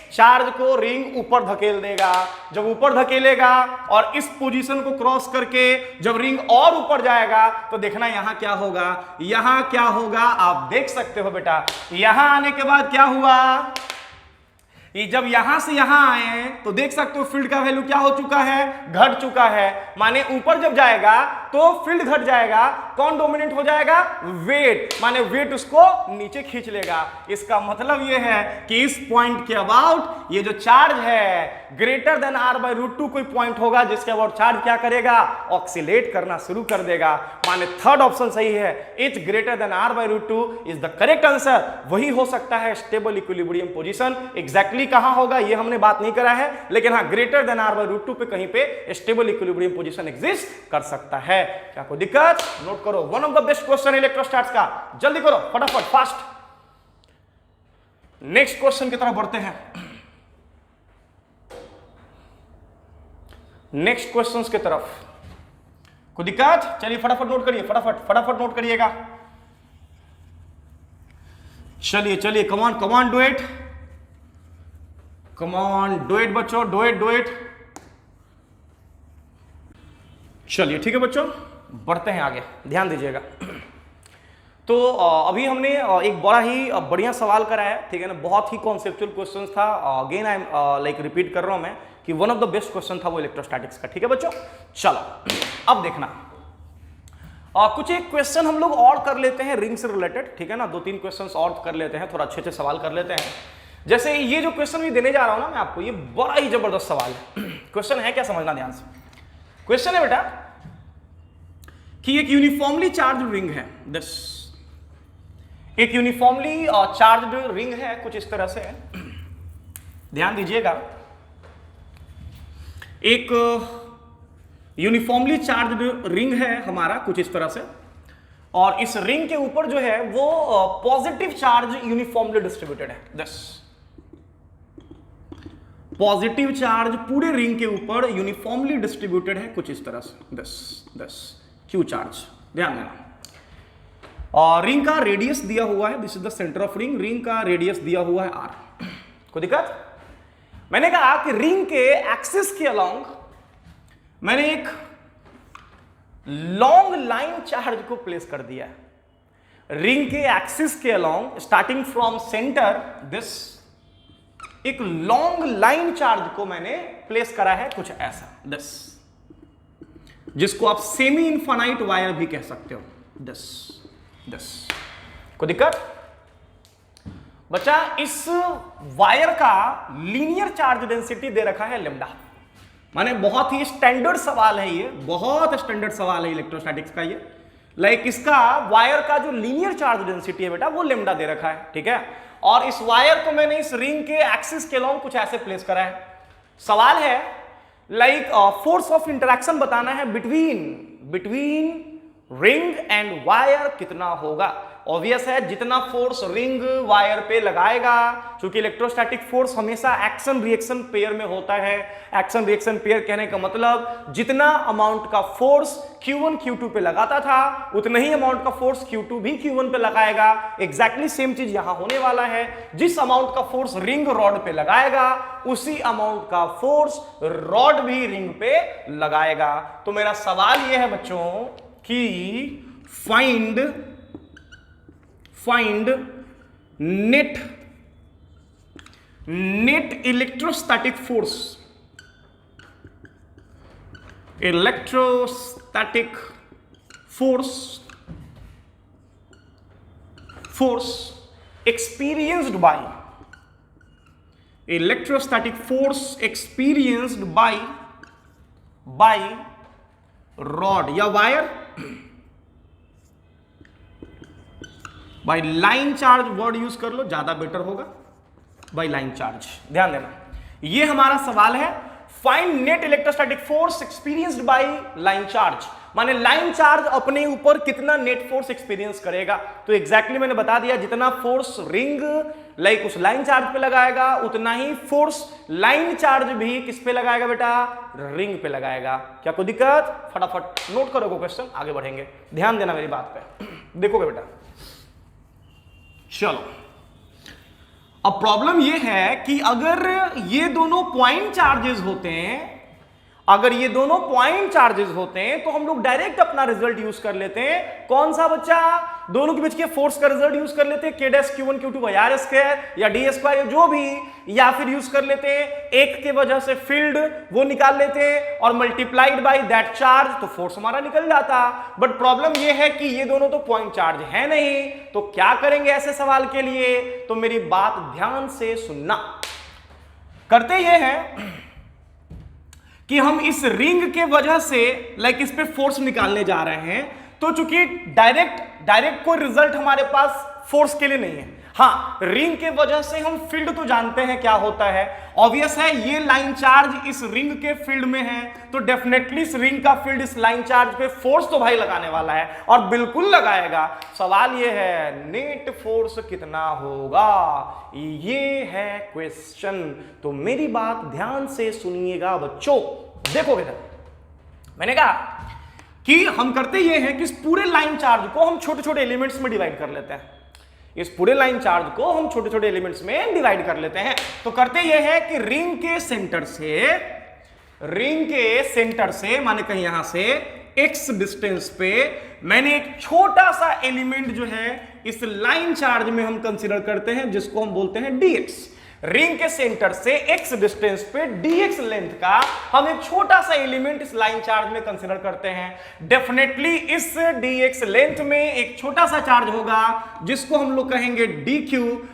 चार्ज को रिंग ऊपर धकेल देगा। जब ऊपर धकेलेगा और इस पोजीशन को क्रॉस करके जब रिंग और ऊपर जाएगा तो देखना यहां क्या होगा, यहां क्या होगा आप देख सकते हो बेटा। यहां आने के बाद क्या हुआ, ये जब यहां से यहां आए तो देख सकते हो फील्ड का वैल्यू क्या हो चुका है, घट चुका है। माने ऊपर जब जाएगा तो फील्ड घट जाएगा, कौन डोमिनेंट हो जाएगा, वेट। माने वेट उसको नीचे खींच लेगा। इसका मतलब ये है कि इस पॉइंट के अबाउट ये जो चार्ज है ग्रेटर देन r/√2 कोई पॉइंट होगा जिसके अबाउट चार्ज क्या करेगा, ऑक्सीलेट करना शुरू कर देगा। माने थर्ड ऑप्शन सही है, h greater than r/√2 is the correct answer. वही हो सकता है स्टेबल इक्विलिब्रियम पोजीशन। एग्जैक्टली कहां होगा ये हमने बात नहीं करा है, लेकिन हाँ ग्रेटर देन r/√2 पे कहीं पे स्टेबल इक्विलिब्रियम पोजीशन एग्जिस्ट कर सकता है। क्या कोई दिक्कत? नोट करो, one of the best question electrostatics का। जल्दी करो फटाफट, फास्ट। नेक्स्ट क्वेश्चन की तरफ बढ़ते हैं। नेक्स्ट क्वेश्चन की तरफ कोई दिक्कत? चलिए फटाफट नोट करिए, फटाफट नोट करिएगा। चलिए come on do it, come on do it बच्चों, डू इट। चलिए ठीक है बच्चों, बढ़ते हैं आगे, ध्यान दीजिएगा। तो अभी हमने एक बड़ा ही बढ़िया सवाल कराया, ठीक है ना, बहुत ही कॉन्सेप्चुअल क्वेश्चन था। Again I am like repeat कर रहा हूं मैं कि one of the best question था वो इलेक्ट्रोस्टैटिक्स का। ठीक है बच्चों, चलो अब देखना कुछ एक क्वेश्चन हम लोग और कर लेते हैं रिंग से रिलेटेड, ठीक है ना। 2-3 क्वेश्चंस और कर लेते हैं, थोड़ा अच्छे सवाल कर लेते हैं। जैसे ये जो क्वेश्चन भी देने जा रहा हूं ना मैं आपको, ये बड़ा ही जबरदस्त सवाल है। क्वेश्चन है क्या, समझना ध्यान से। क्वेश्चन है बेटा कि एक यूनिफॉर्मली चार्ज रिंग है, दिस एक यूनिफॉर्मली चार्ज्ड रिंग है, कुछ इस तरह से है। ध्यान दीजिएगा, एक यूनिफॉर्मली चार्ज्ड रिंग है हमारा कुछ इस तरह से, और इस रिंग के ऊपर जो है वो पॉजिटिव चार्ज यूनिफॉर्मली डिस्ट्रीब्यूटेड है। दिस पॉजिटिव चार्ज पूरे रिंग के ऊपर यूनिफॉर्मली डिस्ट्रीब्यूटेड है कुछ इस तरह से, दिस क्यू चार्ज। ध्यान देना, और रिंग का रेडियस दिया हुआ है, this is the center of ring, ring का रेडियस दिया हुआ है r। कोई दिक्कत? मैंने कहा कि रिंग के एक्सिस के अलोंग मैंने एक लॉन्ग लाइन चार्ज को प्लेस कर दिया है रिंग के एक्सिस के along, starting from centre this, एक लॉन्ग लाइन चार्ज को मैंने प्लेस करा है कुछ ऐसा दिस, जिसको आप सेमी इनफाइनाइट वायर भी कह सकते हो दिस दिस। कोई दिक्कत बच्चा? इस वायर का लीनियर चार्ज डेंसिटी दे रखा है लेमडा, माने बहुत ही स्टैंडर्ड सवाल है ये, बहुत स्टैंडर्ड सवाल है इलेक्ट्रोस्टैटिक्स का ये। लाइक इसका वायर का जो लीनियर चार्ज डेंसिटी है बेटा वो लेमडा दे रखा है, ठीक है। और इस वायर को मैंने इस रिंग के एक्सिस के लॉन्ग कुछ ऐसे प्लेस करा है। सवाल है लाइक फोर्स ऑफ इंटरेक्शन बताना है बिटवीन रिंग एंड वायर कितना होगा। ऑब्वियस है जितना फोर्स रिंग वायर पे लगाएगा, क्योंकि इलेक्ट्रोस्टैटिक फोर्स हमेशा एक्शन रिएक्शन पेयर में होता है। एक्शन रिएक्शन पेयर कहने का मतलब जितना अमाउंट का फोर्स Q1 Q2 पे लगाता था उतना ही अमाउंट का फोर्स Q2 भी Q1 पे लगाएगा। एग्जैक्टली सेम चीज यहां होने वाला है। जिस अमाउंट का फोर्स रिंग रॉड पे लगाएगा उसी अमाउंट का फोर्स रॉड भी रिंग पे लगाएगा। तो मेरा सवाल यह है बच्चों कि find net electrostatic force experienced by rod या wire, by line charge word use कर लो ज्यादा बेटर होगा, बाय लाइन चार्ज। ध्यान देना ये हमारा सवाल है। Find net electrostatic force experienced bye line charge, माने लाइन चार्ज अपने ऊपर कितना नेट फोर्स एक्सपीरियंस करेगा। तो एग्जैक्टली मैंने बता दिया जितना फोर्स रिंग लाइक उस लाइन चार्ज पे लगाएगा उतना ही फोर्स लाइन चार्ज भी किस पे लगाएगा बेटा, रिंग पे लगाएगा। क्या कोई दिक्कत? फटाफट नोट करोगे क्वेश्चन, आगे बढ़ेंगे। ध्यान देना मेरी बात पे, देखोगे बेटा। चलो अब प्रॉब्लम यह है कि अगर ये दोनों पॉइंट चार्जेस होते हैं, तो हम लोग डायरेक्ट अपना रिजल्ट यूज कर लेते हैं। कौन सा बच्चा? दोनों के बीच के फोर्स का रिजल्ट यूज कर लेते हैं, k dash Q1 Q2 by R square या D स्क्वायर जो भी, या फिर यूज कर लेते हैं एक के वजह से फील्ड वो निकाल लेते हैं और मल्टीप्लाइड बाय दैट चार्ज, तो फोर्स हमारा निकल जाता। बट प्रॉब्लम ये है कि ये दोनों तो पॉइंट चार्ज है नहीं, तो क्या करेंगे ऐसे सवाल के लिए? तो मेरी बात ध्यान से सुनना। करते ये है कि हम इस रिंग के वजह से लाइक इस पे फोर्स निकालने जा रहे हैं, तो चूंकि डायरेक्ट कोई रिजल्ट हमारे पास फोर्स के लिए नहीं है। हाँ, रिंग के वजह से हम फील्ड तो जानते हैं क्या होता है। ऑब्वियस है ये लाइन चार्ज इस रिंग के फील्ड में है, तो डेफिनेटली इस रिंग का फील्ड इस लाइन चार्ज पे फोर्स तो भाई लगाने वाला है और बिल्कुल लगाएगा। सवाल ये है नेट फोर्स कितना होगा, ये है क्वेश्चन। तो मेरी बात ध्यान से सुनिएगा बच्चों। देखो बेटा, मैंने कहा कि हम करते ये हैं कि इस पूरे लाइन चार्ज को हम छोटे छोटे एलिमेंट्स में डिवाइड कर लेते हैं। इस पूरे लाइन चार्ज को हम छोटे छोटे एलिमेंट्स में डिवाइड कर लेते हैं। तो करते यह है कि रिंग के सेंटर से माने कहीं यहां से x डिस्टेंस पे मैंने एक छोटा सा एलिमेंट जो है इस लाइन चार्ज में हम कंसीडर करते हैं, जिसको हम बोलते हैं dx। रिंग के सेंटर से x डिस्टेंस पे dx लेंथ का हम एक छोटा सा एलिमेंट इस लाइन चार्ज में कंसीडर करते हैं। डेफिनेटली इस dx लेंथ में एक छोटा सा चार्ज होगा जिसको हम लोग कहेंगे dq,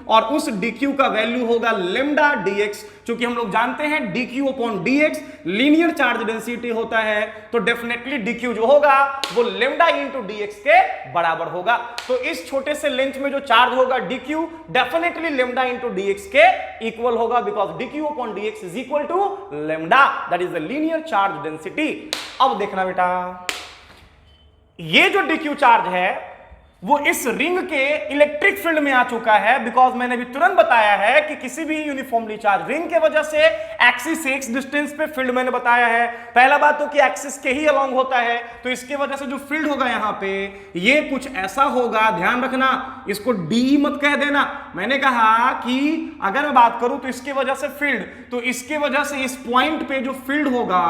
और उस dq का वैल्यू होगा लेमडा dx। क्योंकि हम लोग जानते हैं dq upon dx linear charge density होता है, तो डेफिनेटली dq जो होगा वो लेमडा इंटू dx के बराबर होगा। तो इस छोटे से लेंथ में जो चार्ज होगा dq definitely lambda into dx के इक्वल होगा, because dq upon dx is equal to lambda, that is the linear charge density. अब देखना बेटा, ये जो dq चार्ज है वो इस रिंग के इलेक्ट्रिक फील्ड में आ चुका है, बिकॉज मैंने भी तुरंत बताया है कि किसी भी यूनिफॉर्मली चार्ज रिंग के वजह से एक्सिस से x डिस्टेंस पे फील्ड मैंने बताया है। पहला बात तो कि एक्सिस के ही अलोंग होता है, तो इसके वजह से जो फील्ड होगा यहां पे ये कुछ ऐसा होगा। ध्यान रखना, इसको d मत कह देना। मैंने कहा कि अगर मैं बात करूं तो इसके वजह से फील्ड, तो इसके वजह से इस पॉइंट पे जो फील्ड होगा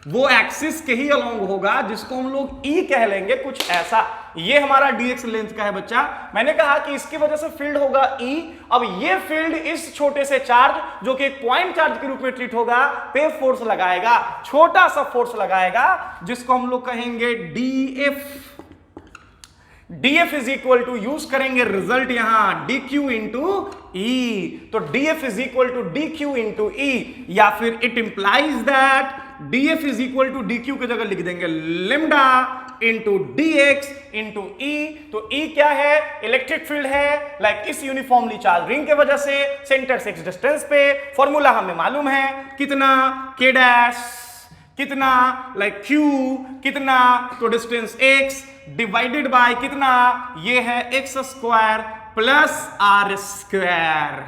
वो एक्सिस के ही अलोंग होगा, जिसको हम लोग ई कह लेंगे, कुछ ऐसा। ये हमारा dx लेंथ का है बच्चा। मैंने कहा कि इसकी वजह से फील्ड होगा ई। अब ये फील्ड इस छोटे से चार्ज, जो कि एक पॉइंट चार्ज के रूप में ट्रीट होगा, पे फोर्स लगाएगा, छोटा सा फोर्स लगाएगा, जिसको हम लोग कहेंगे df। df is equal to, use करेंगे रिजल्ट यहां, dq इंटू ई। तो df is equal to dq into E, या फिर it implies that df is equal to dq की जगह लिख देंगे lambda into dx into E. तो ई क्या है? इलेक्ट्रिक फील्ड है, लाइक इस यूनिफॉर्मली चार्ज रिंग के वजह से सेंटर से x डिस्टेंस पे, फॉर्मूला हमें मालूम है कितना, k डैश कितना, लाइक q कितना, तो डिस्टेंस x डिवाइडेड बाय कितना, ये है x square plus are square,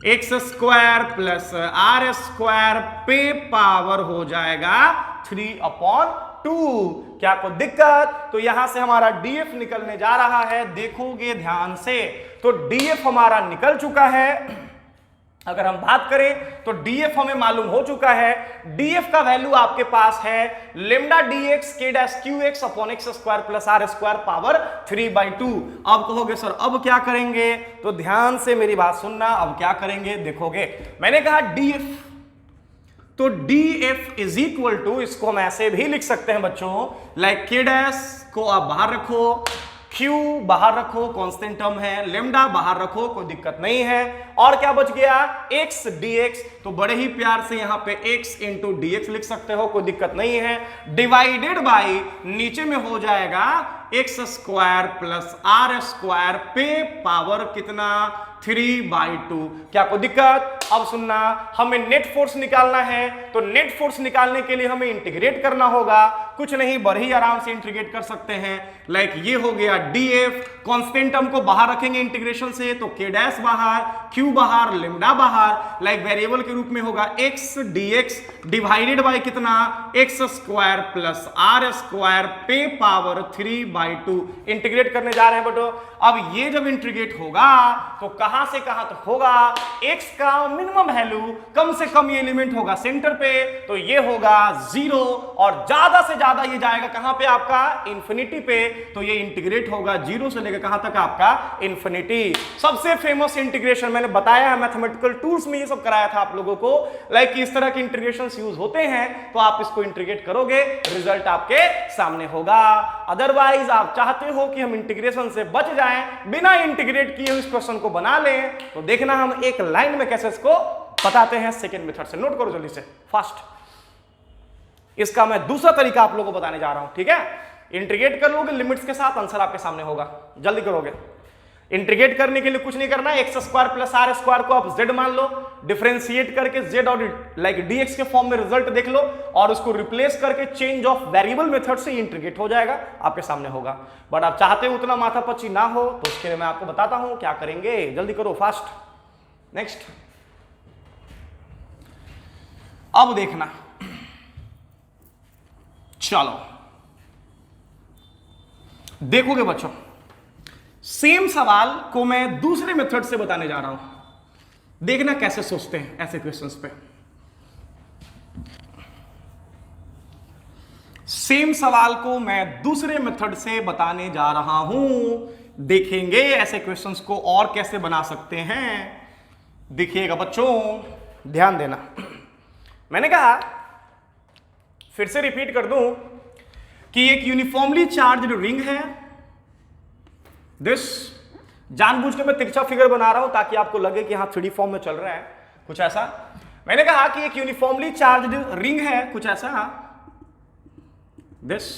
x square plus are square पे पावर हो जाएगा 3/2। क्या कोई दिक्कत? तो यहां से हमारा df निकलने जा रहा है, देखोगे ध्यान से, तो df हमारा निकल चुका है। अगर हम बात करें तो df हमें मालूम हो चुका है, df का वैल्यू आपके पास है lambda dx k dash qx upon x square plus are square power 3/2। अब कहोगे सर अब क्या करेंगे? तो ध्यान से मेरी बात सुनना, अब क्या करेंगे देखोगे। मैंने कहा df, तो df इज इक्वल टू, इसको हम ऐसे भी लिख सकते हैं बच्चों, लाइक k डैश को आप बाहर रखो, Q बाहर रखो, कांस्टेंट टर्म है, लेमडा बाहर रखो, कोई दिक्कत नहीं है, और क्या बच गया? x dx, तो बड़े ही प्यार से यहां पे x इंटू dx लिख सकते हो, कोई दिक्कत नहीं है, डिवाइडेड बाई नीचे में हो जाएगा x square plus are square पे पावर कितना, 3/2। क्या कोई दिक्कत? अब सुनना, हमें नेट फोर्स निकालना है, तो नेट फोर्स निकालने के लिए हमें इंटीग्रेट करना होगा, कुछ नहीं बड़े ही आराम से इंटीग्रेट कर सकते हैं, लाइक ये हो गया df, कांस्टेंट टर्म को बाहर रखेंगे इंटीग्रेशन से, तो k डैश बाहर, q बाहर, लेमडा बाहर, लाइक वेरिएबल के रूप में होगा x dx डिवाइडेड बाय कितना, x square plus are square पे पावर 3/2। इंटीग्रेट करने जा रहे हैं बटो। अब ये जब इंटीग्रेट होगा तो कहां से कहां तक होगा? x का मिनिमम वैल्यू, कम से कम ये एलिमेंट होगा सेंटर पे, तो ये होगा 0, और ज्यादा से ज्यादा ये जाएगा कहां पे आपका? इंफिनिटी पे। तो ये इंटीग्रेट होगा 0 से लेकर कहां तक आपका? इंफिनिटी। सबसे फेमस इंटीग्रेशन मैंने बताया है, मैथमेटिकल टूल्स में ये सब कराया था आप लोगों को, लाइक इस तरह के इंटीग्रेशन यूज होते हैं, तो आप इसको इंटीग्रेट करोगे, रिजल्ट आपके सामने होगा। अदरवाइज आप चाहते हो कि हम इंटीग्रेशन से बच जाएं, बिना इंटीग्रेट किए इस क्वेश्चन को बना लें, तो देखना हम एक लाइन में कैसे इसको बताते हैं सेकेंड मेथड से। नोट करो जल्दी से फास्ट। इसका मैं दूसरा तरीका आप लोगों को बताने जा रहा हूं, ठीक है? इंटीग्रेट कर लोगे लिमिट्स के साथ, आंसर आपके सामने होगा, जल्दी करोगे। इंटीग्रेट करने के लिए कुछ नहीं करना है, x square plus are square को आप z मान लो, डिफरेंशिएट करके z और लाइक dx के फॉर्म में रिजल्ट देख लो, और उसको रिप्लेस करके चेंज ऑफ वेरिएबल मेथड से इंटीग्रेट हो जाएगा, आपके सामने होगा। बट आप चाहते हो उतना माथापच्ची ना हो, तो उसके लिए मैं आपको बताता हूं क्या करेंगे, जल्दी करो फास्ट। नेक्स्ट, अब देखना, चलो देखोगे बच्चों, सेम सवाल को मैं दूसरे मेथड से बताने जा रहा हूं, देखना कैसे सोचते हैं ऐसे क्वेश्चंस पे। सेम सवाल को मैं दूसरे मेथड से बताने जा रहा हूं, देखेंगे ऐसे क्वेश्चंस को और कैसे बना सकते हैं। देखिएगा बच्चों, ध्यान देना। मैंने कहा, फिर से रिपीट कर दूं, कि एक यूनिफॉर्मली चार्ज्ड रिंग है, दिस, जानबूझ के मैं तिरछा फिगर बना रहा हूं ताकि आपको लगे कि हां 3D फॉर्म में चल रहा है, कुछ ऐसा। मैंने कहा कि एक यूनिफॉर्मली चार्ज्ड रिंग है, कुछ ऐसा, दिस,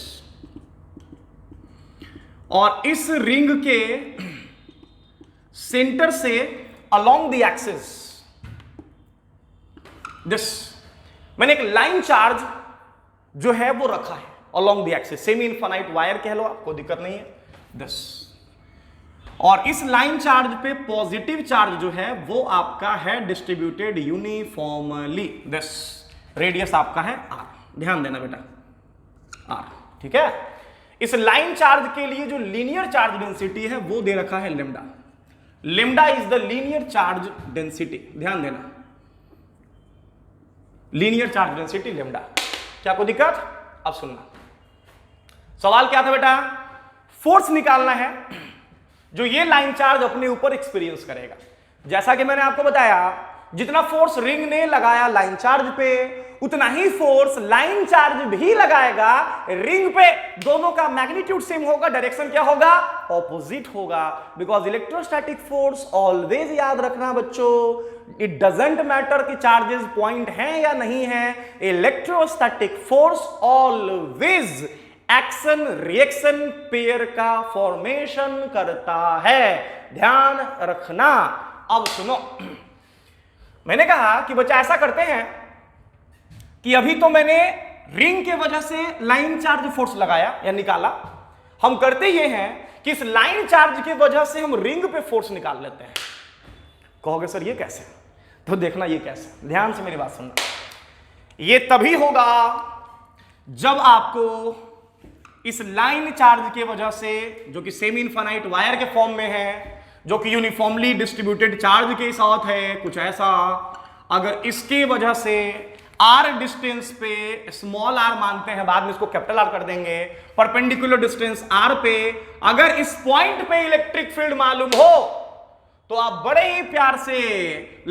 और इस रिंग के सेंटर से अलोंग द एक्सिस, दिस, मैंने एक लाइन चार्ज जो है वो रखा है along the axis, semi infinite wire कह लो, आपको दिक्कत नहीं है, दिस, और इस लाइन चार्ज पे पॉजिटिव चार्ज जो है वो आपका है डिस्ट्रीब्यूटेड यूनिफॉर्मली, दिस, रेडियस आपका है r, ध्यान देना बेटा, r, ठीक है। इस लाइन चार्ज के लिए जो लीनियर चार्ज डेंसिटी है वो दे रखा है lambda, lambda is the linear charge density, ध्यान देना, लीनियर चार्ज डेंसिटी लेमडा। क्या कोई दिक्कत? अब सुनना, सवाल क्या था बेटा? फोर्स निकालना है जो ये लाइन चार्ज अपने ऊपर एक्सपीरियंस करेगा। जैसा कि मैंने आपको बताया, जितना फोर्स रिंग ने लगाया लाइन चार्ज पे, उतना ही फोर्स लाइन चार्ज भी लगाएगा रिंग पे। दोनों का मैग्नीट्यूड सेम होगा, डायरेक्शन क्या होगा? ऑपोजिट होगा। बिकॉज इलेक्ट्रोस्टैटिक फोर्स ऑलवेज, याद रखना बच्चों, इट डजेंट मैटर कि चार्जेस पॉइंट हैं या नहीं है, electrostatic force always action reaction pair का फॉर्मेशन करता है, ध्यान रखना। अब सुनो, मैंने कहा कि बच्चा ऐसा करते हैं कि अभी तो मैंने रिंग के वजह से लाइन चार्ज फोर्स लगाया या निकाला, हम करते ये हैं कि इस लाइन चार्ज की वजह से हम रिंग पे फोर्स निकाल लेते हैं। कहोगे सर ये कैसे? तो देखना ये कैसे, ध्यान से मेरी बात सुनना। ये तभी होगा जब आपको इस लाइन चार्ज के वजह से, जो कि सेमी इनफाइनाइट वायर के फॉर्म में है, जो कि यूनिफॉर्मली डिस्ट्रीब्यूटेड चार्ज के साथ है, कुछ ऐसा, अगर इसके वजह से आर डिस्टेंस पे, स्मॉल आर मानते हैं, बाद में इसको कैपिटल आर कर देंगे, परपेंडिकुलर डिस्टेंस आर पे अगर इस पॉइंट पे इलेक्ट्रिक फील्ड मालूम हो तो आप बड़े ही प्यार से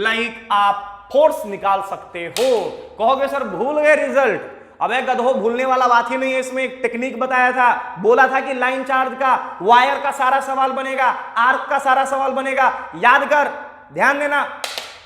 आप फोर्स निकाल सकते हो। कहोगे सर भूल गए रिजल्ट? अबे गधो, भूलने वाला बात ही नहीं है, इसमें एक टेक्निक बताया था, बोला था कि लाइन चार्ज का वायर का सारा सवाल बनेगा, आर्क का सारा सवाल बनेगा। याद कर, ध्यान देना,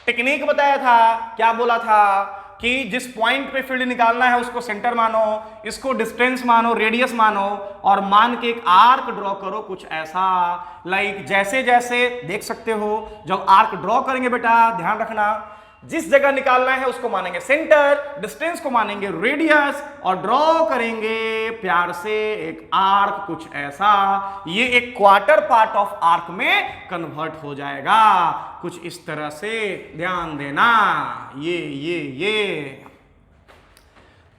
टेक्निक बताया था, क्या बोला था कि जिस पॉइंट पे फील्ड निकालना है उसको सेंटर मानो, इसको डिस्टेंस मानो, रेडियस मानो, और मान के एक आर्क ड्रॉ करो, कुछ ऐसा। जैसे जैसे देख सकते हो, जब आर्क ड्रॉ करेंगे बेटा ध्यान रखना, जिस जगह निकालना है उसको मानेंगे सेंटर, डिस्टेंस को मानेंगे रेडियस, और ड्रॉ करेंगे प्यार से एक आर्क, कुछ ऐसा। ये एक क्वार्टर पार्ट ऑफ आर्क में कन्वर्ट हो जाएगा, कुछ इस तरह से, ध्यान देना। ये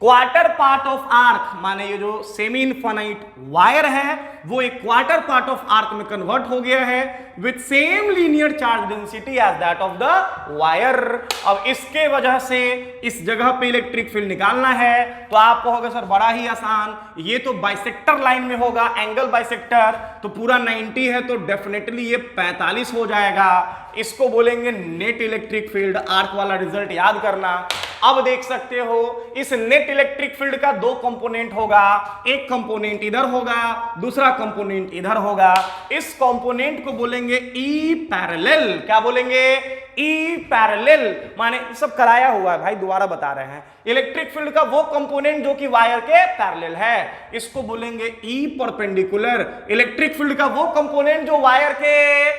क्वार्टर पार्ट ऑफ आर्क माने ये जो सेमी इनफाइनाइट वायर है वो एक क्वार्टर पार्ट ऑफ आर्क में कन्वर्ट हो गया है with same linear charge density as that of the wire. अब इसके वजह से इस जगह पे इलेक्ट्रिक फील्ड निकालना है, तो आप कहोगे सर बड़ा ही आसान, ये तो बाइसेक्टर लाइन में होगा, एंगल बाइसेक्टर, तो पूरा 90 है तो डेफिनेटली ये 45 हो जाएगा। इसको बोलेंगे नेट इलेक्ट्रिक फील्ड। आर्क वाला रिजल्ट याद करना। अब देख सकते हो इस नेट इलेक्ट्रिक फील्ड का दो कंपोनेंट होगा, एक कंपोनेंट इधर होगा, दूसरा कंपोनेंट इधर होगा। इस कंपोनेंट को बोलेंगे ई पैरेलल। क्या बोलेंगे? E parallel. माने सब कराया हुआ है भाई, दोबारा बता रहे हैं। इलेक्ट्रिक फील्ड का वो कंपोनेंट जो कि वायर के पैरेलल है, इसको बोलेंगे ई परपेंडिकुलर। इलेक्ट्रिक फील्ड का वो कंपोनेंट जो वायर के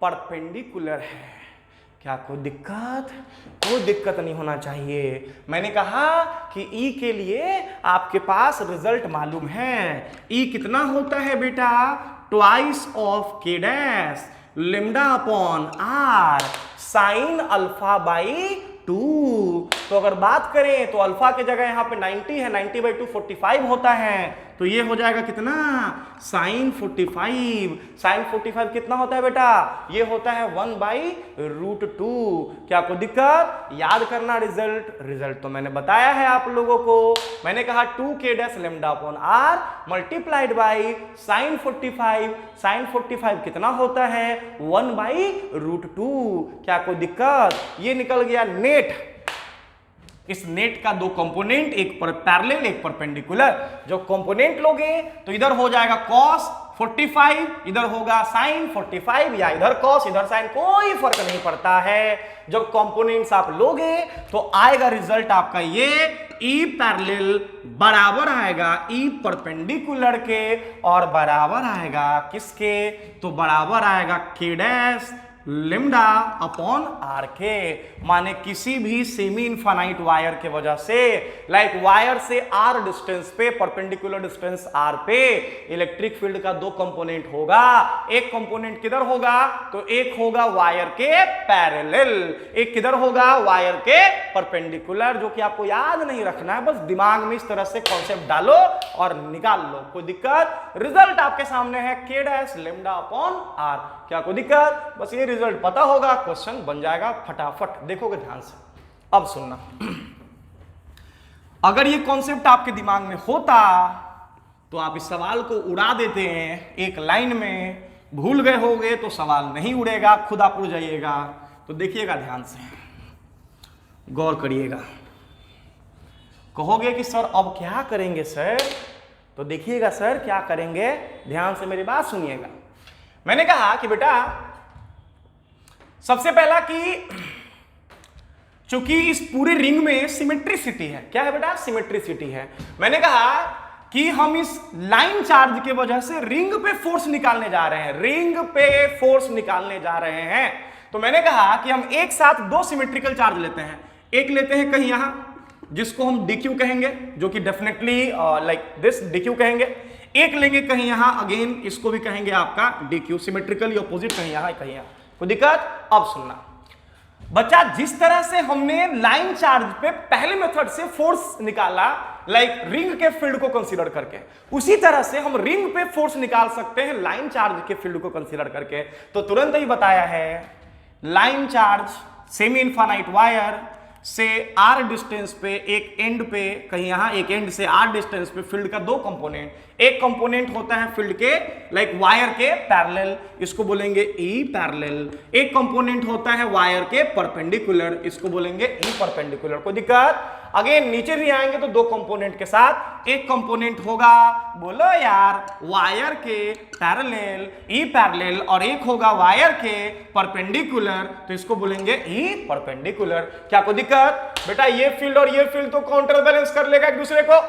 परपेंडिकुलर है। क्या कोई दिक्कत? कोई दिक्कत नहीं होना चाहिए। मैंने कहा कि ई के लिए आपके पास रिजल्ट मालूम है। ई कितना होता है बेटा? Twice of k dash lambda upon r sine alpha by 2। तो अगर बात करें तो अल्फा की जगह यहां पे 90 है, 90/2 45 होता है, तो ये हो जाएगा कितना? साइन 45। साइन 45 कितना होता है बेटा? ये होता है 1/√2। क्या कोई दिक्कत? याद करना रिजल्ट तो मैंने बताया है आप लोगों को। मैंने कहा 2k dash lambda upon R multiplied by sine 45। Sine 45 कितना होता है? 1/√2। क्या कोई दिक्कत? ये निकल गया नेट। इस नेट का दो कंपोनेंट, एक पर पैरेलल एक परपेंडिकुलर। जो कंपोनेंट लोगे तो इधर हो जाएगा cos 45, इधर होगा sin 45, या इधर cos इधर sin, कोई फर्क नहीं पड़ता है। जब कंपोनेंट्स आप लोगे तो आएगा रिजल्ट आपका ये ई पैरेलल बराबर आएगा ई परपेंडिकुलर के, और बराबर आएगा किसके? तो बराबर आएगा k dash lambda upon are के। माने किसी भी सेमी इनफाइनाइट वायर के वजह से, वायर से आर डिस्टेंस पे, परपेंडिकुलर डिस्टेंस आर पे, इलेक्ट्रिक फील्ड का दो कंपोनेंट होगा। एक कंपोनेंट किधर होगा? तो एक होगा वायर के पैरेलल, एक किधर होगा? वायर के परपेंडिकुलर। जो कि आपको याद नहीं रखना है, बस दिमाग में इस तरह से कॉन्सेप्ट डालो और निकाल लो। कोई दिक्कत? रिजल्ट आपके सामने है k dash lambda upon are. क्या कोई दिक्कत? बस ये रिजल्ट पता होगा, क्वेश्चन बन जाएगा फटाफट। देखोगे ध्यान से। अब सुनना, अगर ये कॉन्सेप्ट आपके दिमाग में होता तो आप इस सवाल को उड़ा देते हैं एक लाइन में, भूल गए होगे तो सवाल नहीं उड़ेगा, खुद आप उड़ जाइएगा। तो देखिएगा ध्यान से, गौर करिएगा। कहोगे कि सर अब क्या करेंगे सर, तो देखिएगा सर क्या करेंगे, ध्यान से मेरी बात सुनिएगा। मैंने कहा कि बेटा सबसे पहला कि चूंकि इस पूरे रिंग में सिमेट्रिसिटी है, क्या है बेटा, सिमेट्रिसिटी है। मैंने कहा कि हम इस लाइन चार्ज के वजह से रिंग पे फोर्स निकालने जा रहे हैं, रिंग पे फोर्स निकालने जा रहे हैं। तो मैंने कहा कि हम एक साथ दो सिमेट्रिकल चार्ज लेते हैं, एक लेते हैं कहीं यहां जिसको हम DQ कहेंगे, जो कि डेफिनेटली लाइक दिस DQ कहेंगे। एक लेंगे कहीं यहां, अगेन इसको भी कहेंगे आपका DQ, सिमेट्रिकली ऑपोजिट, कहीं यहां कहीं यहां। कोई दिक्कत? अब सुनना बच्चा, जिस तरह से हमने लाइन चार्ज पे पहले मेथड से फोर्स निकाला लाइक रिंग के फील्ड को कंसीडर करके, उसी तरह से हम रिंग पे फोर्स निकाल सकते हैं लाइन चार्ज के फील्ड को कंसीडर करके। तो तुरंत ही बताया है, line charge semi infinite wire से R डिस्टेंस पे, एक एंड पे कहीं यहां, एक एंड से R डिस्टेंस पे फील्ड का दो कंपोनेंट, एक कंपोनेंट होता है फील्ड के लाइक वायर के पैरेलल, इसको बोलेंगे E पैरेलल। एक कंपोनेंट होता है वायर के परपेंडिकुलर, इसको बोलेंगे E परपेंडिकुलर। कोई दिक्कत? अगेन नीचे भी आएंगे तो दो कंपोनेंट के साथ, एक कंपोनेंट होगा, बोलो यार, वायर के पैरेलल E पैरेलल, और एक होगा वायर के परपेंडिकुलर, तो इसको बोलेंगे E परपेंडिकुलर। क्या कोई दिक्कत? बेटा ये फील्ड और ये फील्ड तो काउंटर बैलेंस कर लेगा एक दूसरे को,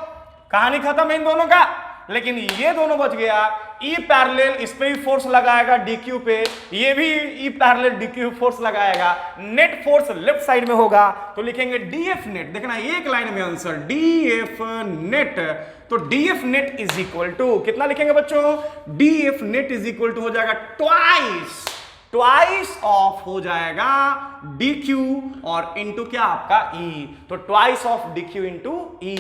कहानी खत्म है इन दोनों का। लेकिन ये दोनों बच गया, E पैरेलल इस पे भी फोर्स लगाएगा DQ पे, ये भी E पैरेलल DQ फोर्स लगाएगा, नेट फोर्स लेफ्ट साइड में होगा, तो लिखेंगे DF नेट। देखना एक लाइन में आंसर DF नेट। तो DF net is equal to कितना लिखेंगे बच्चों? DF net is equal to हो जाएगा ट्वाइस ऑफ हो जाएगा DQ और इंटू क्या आपका E, तो twice of DQ into E।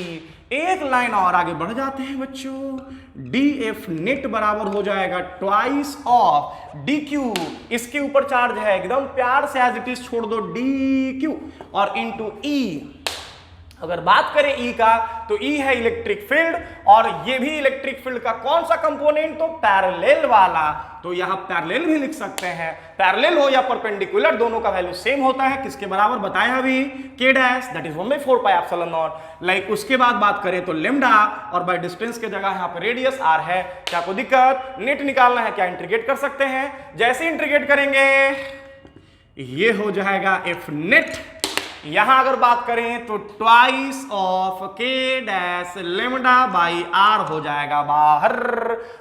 एक लाइन और आगे बढ़ जाते हैं बच्चों, DF नेट बराबर हो जाएगा ट्वाइस ऑफ DQ, इसके ऊपर चार्ज है एकदम प्यार से एज इट इज छोड़ दो DQ, और इंटू E। अगर बात करें E का तो E है इलेक्ट्रिक फील्ड, और ये भी इलेक्ट्रिक फील्ड का कौन सा कंपोनेंट? तो पैरेलल वाला। तो यहां पैरेलल भी लिख सकते हैं, पैरेलल हो या परपेंडिकुलर दोनों का वैल्यू सेम होता है, किसके बराबर बताया अभी, K dash that is 1/4 pi epsilon not. Like उसके बाद बात करें तो लेमडा, और बाय डिस्टेंस के जगह यहां पे रेडियस R है। क्या कोई दिक्कत? नेट निकालना है, क्या इंटीग्रेट कर सकते हैं? जैसे इंटीग्रेट करेंगे ये हो जाएगा F नेट। यहां अगर बात करें तो twice of K dash lambda by R हो जाएगा बाहर।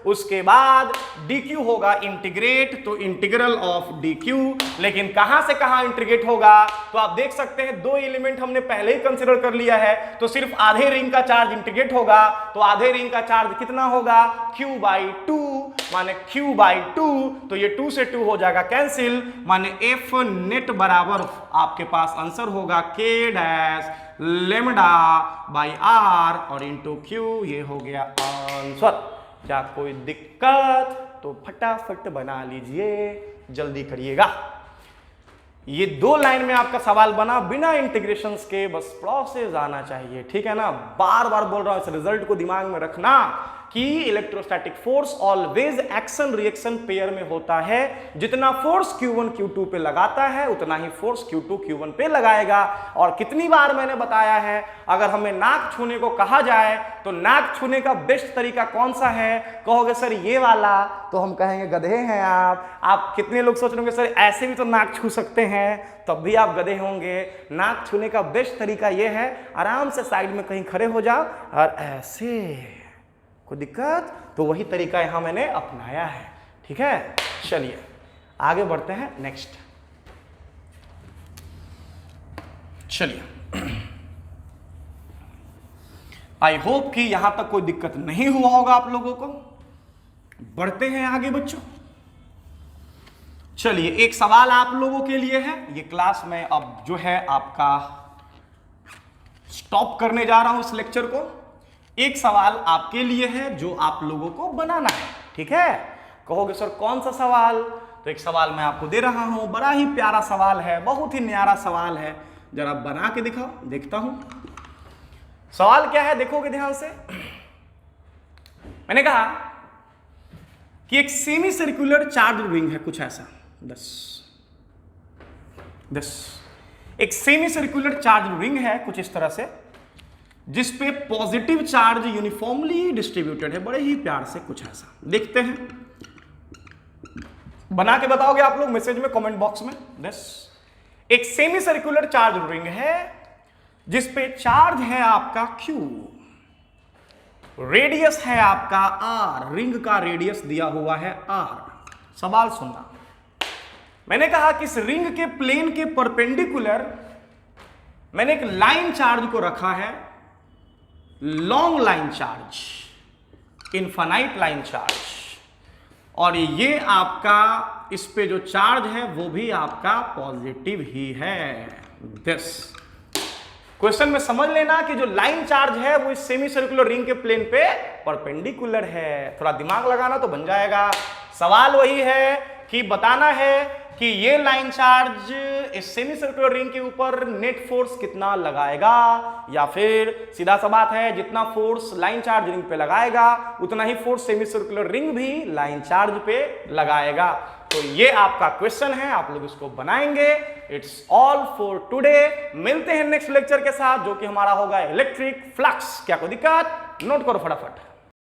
उसके बाद DQ होगा इंटीग्रेट, तो इंटीग्रल ऑफ DQ, लेकिन कहां से कहां इंटीग्रेट होगा? तो आप देख सकते हैं दो एलिमेंट हमने पहले ही कंसीडर कर लिया है, तो सिर्फ आधे रिंग का चार्ज इंटीग्रेट होगा, तो आधे रिंग का चार्ज कितना होगा? Q/2, माने Q/2, तो ये 2 से 2 हो जाएगा कैंसिल, माने F नेट बराबर आपके पास आंसर होगा K dash lambda by R और इंटू Q। ये हो गया आंसर। क्या कोई दिक्कत? तो फटाफट बना लीजिए, जल्दी करिएगा। ये दो लाइन में आपका सवाल बना बिना इंटीग्रेशंस के, बस प्रोसेस आना चाहिए, ठीक है ना। बार बार बोल रहा हूं, इस रिजल्ट को दिमाग में रखना कि electrostatic force always action reaction pair में होता है। जितना फोर्स Q1 Q2 पे लगाता है उतना ही फोर्स Q2 Q1 पे लगाएगा। और कितनी बार मैंने बताया है, अगर हमें नाक छूने को कहा जाए तो नाक छूने का बेस्ट तरीका कौन सा है? कहोगे सर ये वाला, तो हम कहेंगे गधे हैं आप। कितने लोग सोच रहे होंगे सर ऐसे भी तो नाक छू सकते हैं, तब भी आप गधे होंगे। नाक छूने का बेस्ट तरीका यह है, आराम से साइड में कहीं खड़े हो जाओ और ऐसे। कोई दिक्कत? तो वही तरीका यहां मैंने अपनाया है, ठीक है। चलिए आगे बढ़ते हैं नेक्स्ट। चलिए आई होप कि यहां तक कोई दिक्कत नहीं हुआ होगा आप लोगों को। बढ़ते हैं आगे बच्चों। चलिए एक सवाल आप लोगों के लिए है, ये क्लास में अब जो है आपका स्टॉप करने जा रहा हूं इस लेक्चर को। एक सवाल आपके लिए है जो आप लोगों को बनाना है, ठीक है। कहोगे सर कौन सा सवाल? तो एक सवाल मैं आपको दे रहा हूं, बड़ा ही प्यारा सवाल है, बहुत ही न्यारा सवाल है, जरा बना के दिखाओ, देखता हूं। सवाल क्या है देखोगे ध्यान से। मैंने कहा कि एक सेमी सर्कुलर चार्ज रिंग है कुछ ऐसा, दस एक सेमी सर्कुलर चार्ज रिंग है कुछ इस तरह से, जिस पे पॉजिटिव चार्ज यूनिफॉर्मली डिस्ट्रीब्यूटेड है, बड़े ही प्यार से कुछ ऐसा। देखते हैं, बना के बताओगे आप लोग मैसेज में, कमेंट बॉक्स में। एक सेमी सर्कुलर चार्ज रिंग है जिस पे चार्ज है आपका Q, रेडियस है आपका R, रिंग का रेडियस दिया हुआ है R। सवाल सुनना, मैंने कहा कि इस रिंग के प्लेन के परपेंडिकुलर मैंने एक लाइन चार्ज को रखा है, long line charge, infinite line charge, और ये आपका इस पे जो चार्ज है वो भी आपका पॉजिटिव ही है। दिस क्वेश्चन में समझ लेना कि जो लाइन चार्ज है वो इस सेमी सर्कुलर रिंग के प्लेन पे परपेंडिकुलर है। थोड़ा दिमाग लगाना तो बन जाएगा। सवाल वही है कि बताना है कि ये लाइन चार्ज इस सेमी सर्कुलर रिंग के ऊपर नेट फोर्स कितना लगाएगा, या फिर सीधा सा बात है जितना फोर्स लाइन चार्ज रिंग पे लगाएगा उतना ही फोर्स सेमी सर्कुलर रिंग भी लाइन चार्ज पे लगाएगा। तो ये आपका क्वेश्चन है, आप लोग इसको बनाएंगे। It's all for today. मिलते हैं नेक्स्ट लेक्चर के साथ जो कि हमारा होगा इलेक्ट्रिक फ्लक्स। क्या कोई दिक्कत? नोट करो फटाफट।